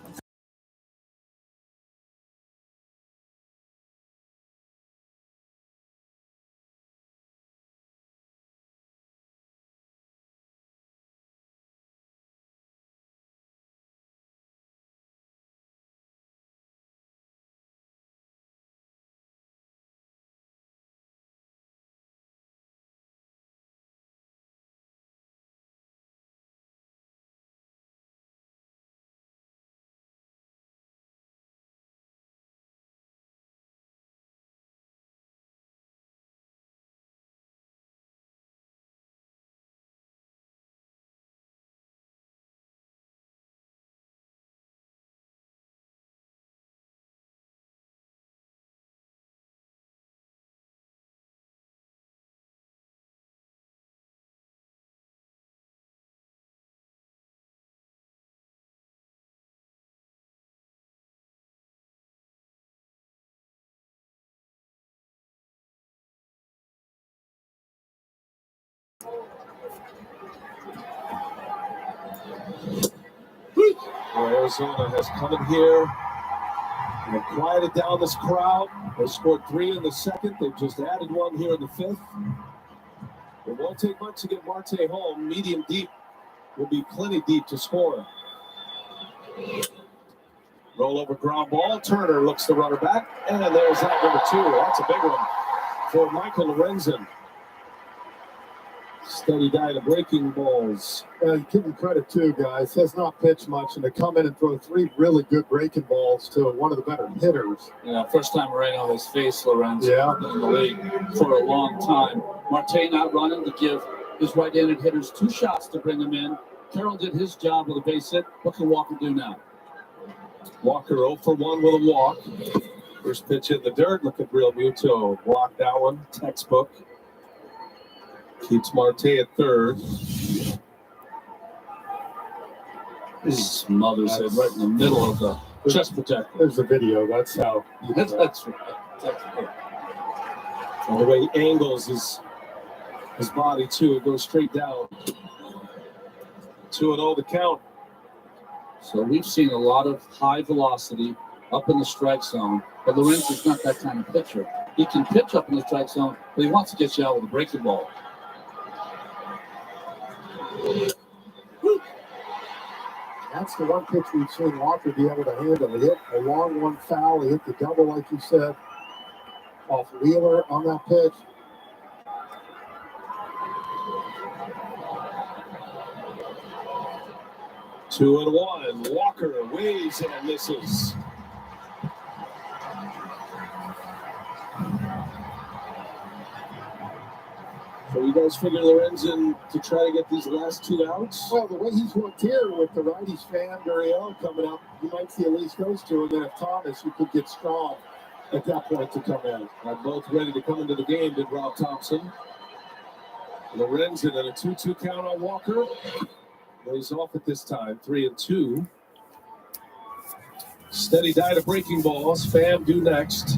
Arizona has come in here and quieted down this crowd. They scored 3 in the 2nd. They've just added 1 here in the 5th. It won't take much to get Marte home. Medium deep will be plenty deep to score. Roll over ground ball. Turner looks the runner back, and there's that number 2. That's a big one for Michael Lorenzen. Steady diet of breaking balls. Give him credit too, guys. Has not pitched much, and to come in and throw 3 really good breaking balls to one of the better hitters. Yeah, first time right on his face, Lorenz. Yeah. In the league for a long time. Marte not running to give his right-handed hitters 2 shots to bring him in. Carroll did his job with a base hit. What can Walker do now? Walker 0 for 1 with a walk. First pitch in the dirt. Look at Real Muto. Blocked that one. Textbook. Keeps Marte at third. His mother's head right in the middle of the chest protector. There's the video. That's how. That's right. That's right. And the way he angles his body, too, it goes straight down. 2-0 the count. So we've seen a lot of high velocity up in the strike zone, but Lorenz is not that kind of pitcher. He can pitch up in the strike zone, but he wants to get you out with a breaking ball. That's the one pitch we've seen Walker be able to handle. He hit a long one foul. He hit the double, like you said, off Wheeler on that pitch. Two and one. Walker waves and misses. So you guys figure Lorenzen to try to get these last 2 outs? Well, the way he's looked here with the righties fan Gurriel coming up, you might see at least those 2, and then if Thomas, you could get Strong at that point to come in. Both ready to come into the game, did Rob Thompson. Lorenzen and a 2-2 count on Walker. Lays off at this time, 3-2. Steady diet of breaking balls. Pham due next.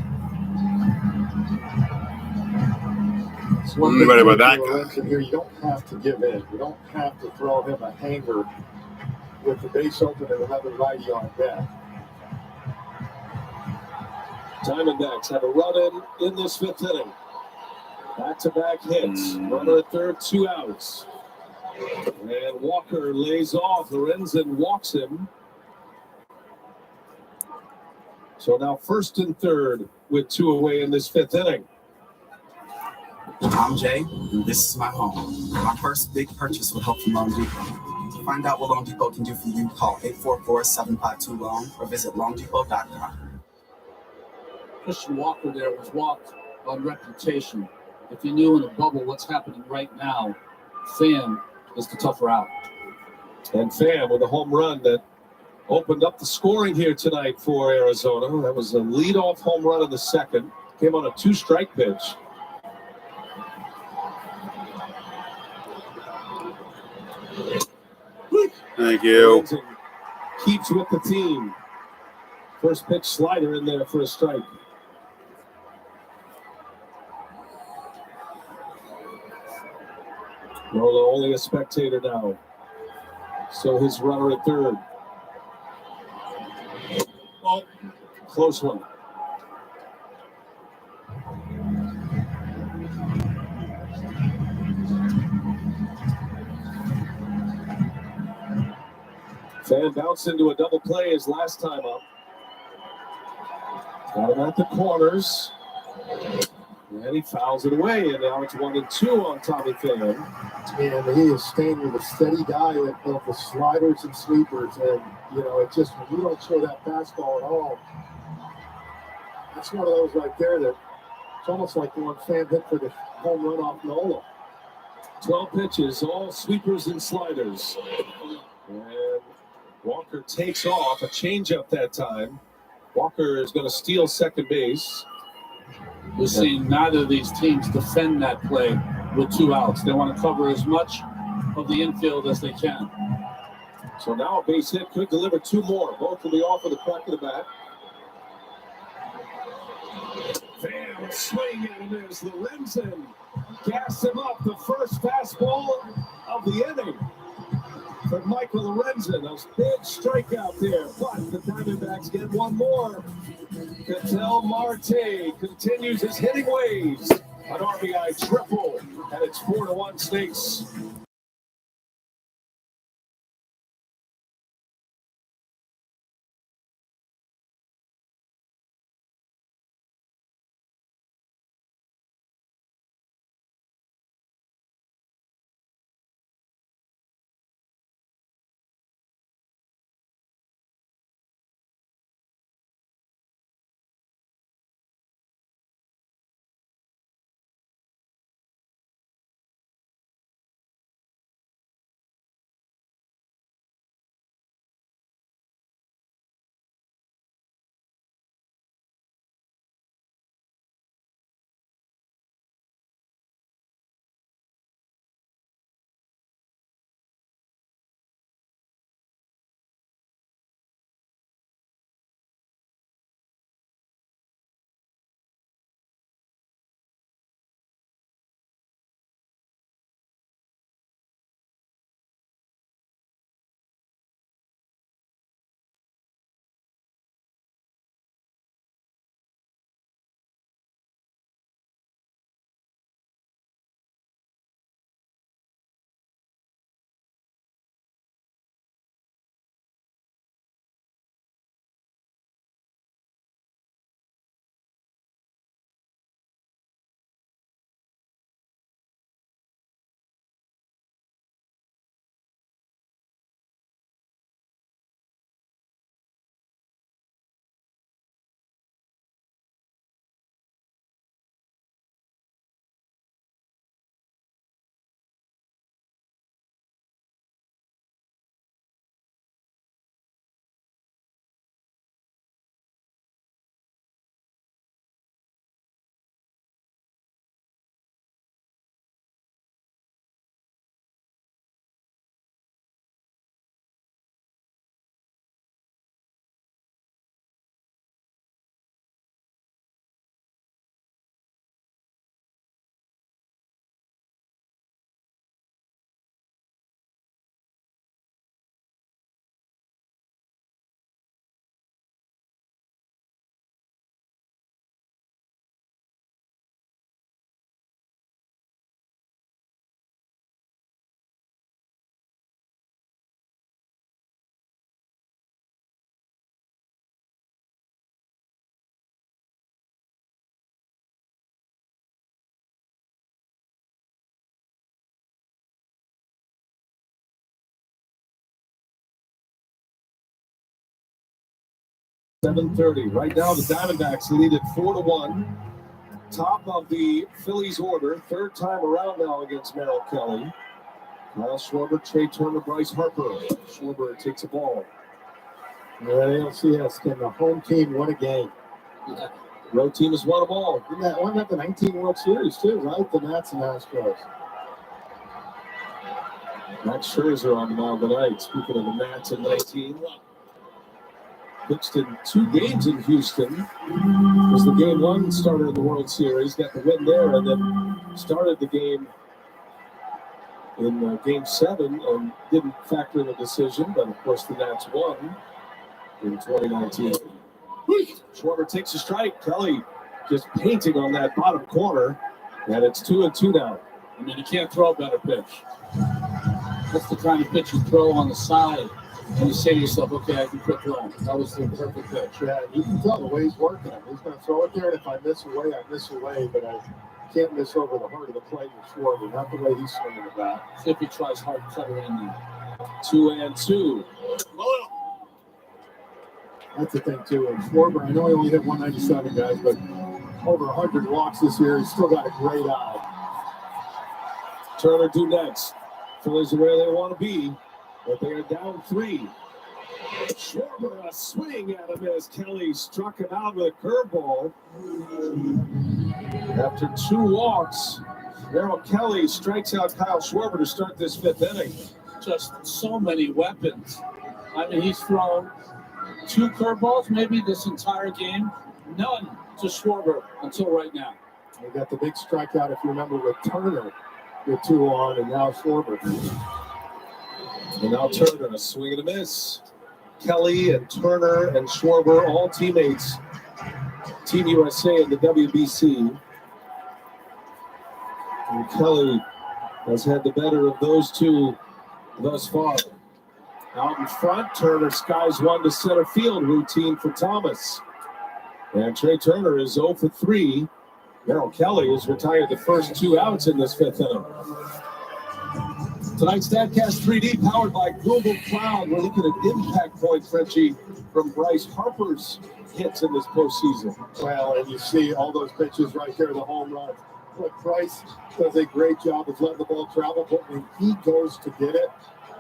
Right about that guy. Here, you don't have to give in. You don't have to throw him a hanger with the base open and another righty on deck. Diamondbacks have a run in this 5th inning. Back-to-back hits. Runner at third, 2 outs. And Walker lays off. Lorenzen walks him. So now 1st and 3rd with 2 away in this 5th inning. I'm Jay, and this is my home. My first big purchase with help from Loan Depot. To find out what Loan Depot can do for you, call 844-752-LOAN or visit loandepot.com. Christian Walker there was walked on reputation. If you knew in a bubble what's happening right now, Pham is the tougher out. And Pham with a home run that opened up the scoring here tonight for Arizona. That was a leadoff home run in the 2nd. Came on a 2-strike pitch. Thank you. Keeps with the team. First pitch slider in there for a strike. Rolo only a spectator now. So his runner at third. Oh, close one. Pham bounced into a double play his last time up. Got him at the corners. And he fouls it away, and now it's 1-2 on Tommy Pham. And he is staying with a steady diet of the sliders and sweepers. And, you know, it just, when you don't show that fastball at all, that's one of those right there that it's almost like the one Pham hit for the home run off Nola. 12 pitches, all sweepers and sliders. And Walker takes off, a changeup that time. Walker is going to steal second base. We're seeing neither of these teams defend that play with 2 outs. They want to cover as much of the infield as they can. So now a base hit could deliver 2 more. Both will be off with the crack of the bat. Pham swing and there's Lorenzen. Gas him up, the first fastball of the inning. For Michael Lorenzen, a big strikeout there, but the Diamondbacks get 1 more. Ketel Marte continues his hitting ways. An RBI triple, and it's 4-1 Snakes. 7:30. Right now, the Diamondbacks lead it 4-1. Top of the Phillies order, third time around now against Merrill Kelly. Kyle Schwarber, Trey Turner, Bryce Harper. Schwarber takes a ball. In the NLCS, can the home team win a game? Yeah. Road team has won them all. Won that the 19 World Series too, right? The Nats and Astros. Max Scherzer on the mound tonight. Speaking of the Nats in 19. Pitched in 2 games in Houston. Was the game 1 starter in the World Series. Got the win there and then started the game in game 7 and didn't factor in the decision. But of course the Nats won in 2019. Schwarber takes a strike. Kelly just painting on that bottom corner. And it's 2-2 now. I mean, you can't throw a better pitch. That's the kind of pitch you throw on the side. And you say to yourself, okay, I can quit throwing. That was the perfect pitch. Yeah, you can tell the way he's working it. He's going to throw it there, and if I miss away, I miss away. But I can't miss over the heart of the plate with Schwarber. Not the way he's swinging the bat. See if he tries hard to cut it in there. 2-2. That's the thing, too. And Schwarber, I know he only hit 197, guys, but over 100 walks this year. He's still got a great eye. Turner due next. Phillies are where they want to be, but they are down 3. Schwarber, a swing at him as Kelly struck him out with a curveball. After 2 walks, Merrill Kelly strikes out Kyle Schwarber to start this 5th inning. Just so many weapons. I mean, he's thrown 2 curveballs maybe this entire game. None to Schwarber until right now. We got the big strikeout, if you remember, with Turner. With 2 on, and now Schwarber. And now Turner, a swing and a miss. Kelly and Turner and Schwarber, all teammates. Team USA in the WBC. And Kelly has had the better of those 2 thus far. Out in front, Turner skies one to center field, routine for Thomas. And Trey Turner is 0 for 3. Merrill Kelly has retired the first 2 outs in this 5th inning. Tonight's StatCast 3D powered by Google Cloud. We're looking at impact point, Frenchie, from Bryce Harper's hits in this postseason. Well, and you see all those pitches right there, the home run. Look, Bryce does a great job of letting the ball travel, but when he goes to get it,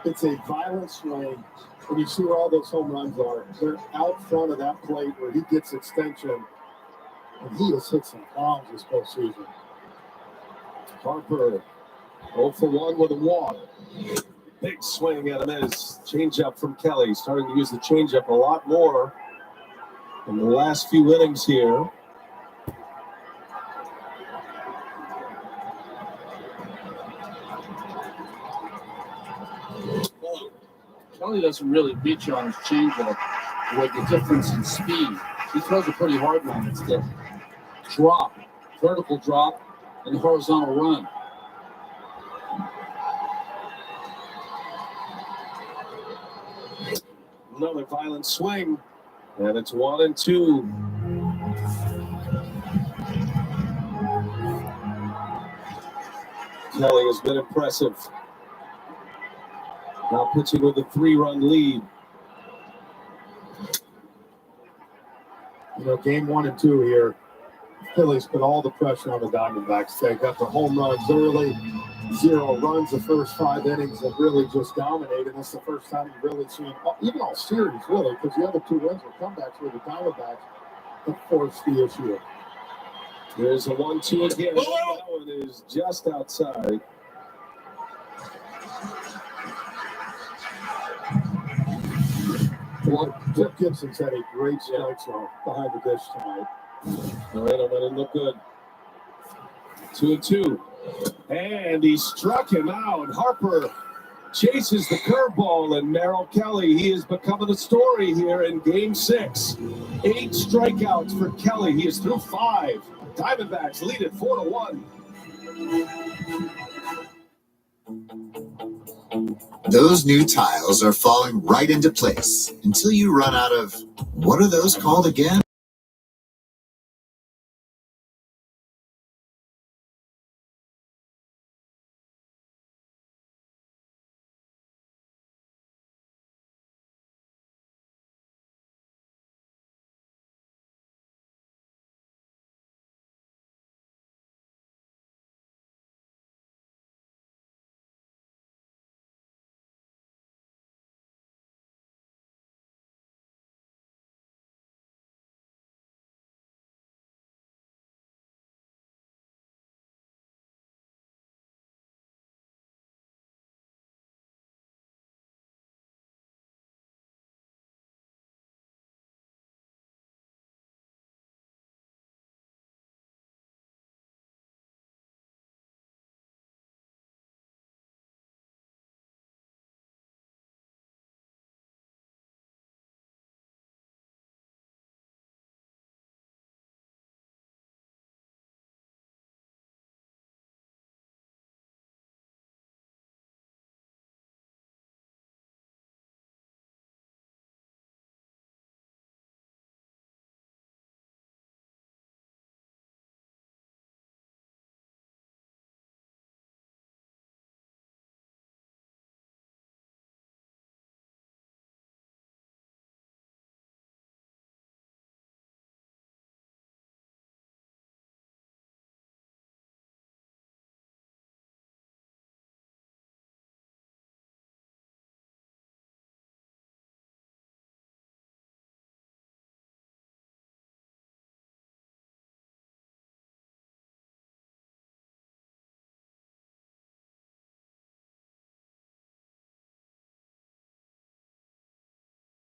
it's a violent swing. And you see where all those home runs are. They're out front of that plate where he gets extension. And he has hit some bombs this postseason. Harper 0 for 1 with a walk. Big swing at him as changeup from Kelly. Starting to use the changeup a lot more in the last few innings here. Kelly doesn't really beat you on his changeup with the difference in speed. He throws a pretty hard one. It's the drop, vertical drop, and horizontal run. Another violent swing, and it's 1-2. Kelly has been impressive. Now pitching with a 3-run lead. You know, game 1 and 2 here, Phillies put all the pressure on the Diamondbacks. They got the home runs early, 0 runs the first 5 innings, and really just dominated. This is the first time you've really seen, even all series, really, because the other 2 wins were comebacks where the Diamondbacks have forced the issue. There's a 1-2 again. That one is just outside. Well, Jeff Gibson's had a great strike zone behind the dish tonight. All right, I'm going to look good. 2-2. And he struck him out. Harper chases the curveball, and Merrill Kelly, he is becoming a story here in Game 6. 8 strikeouts for Kelly. He is through 5. Diamondbacks lead it 4-1. Those new tiles are falling right into place until you run out of, what are those called again?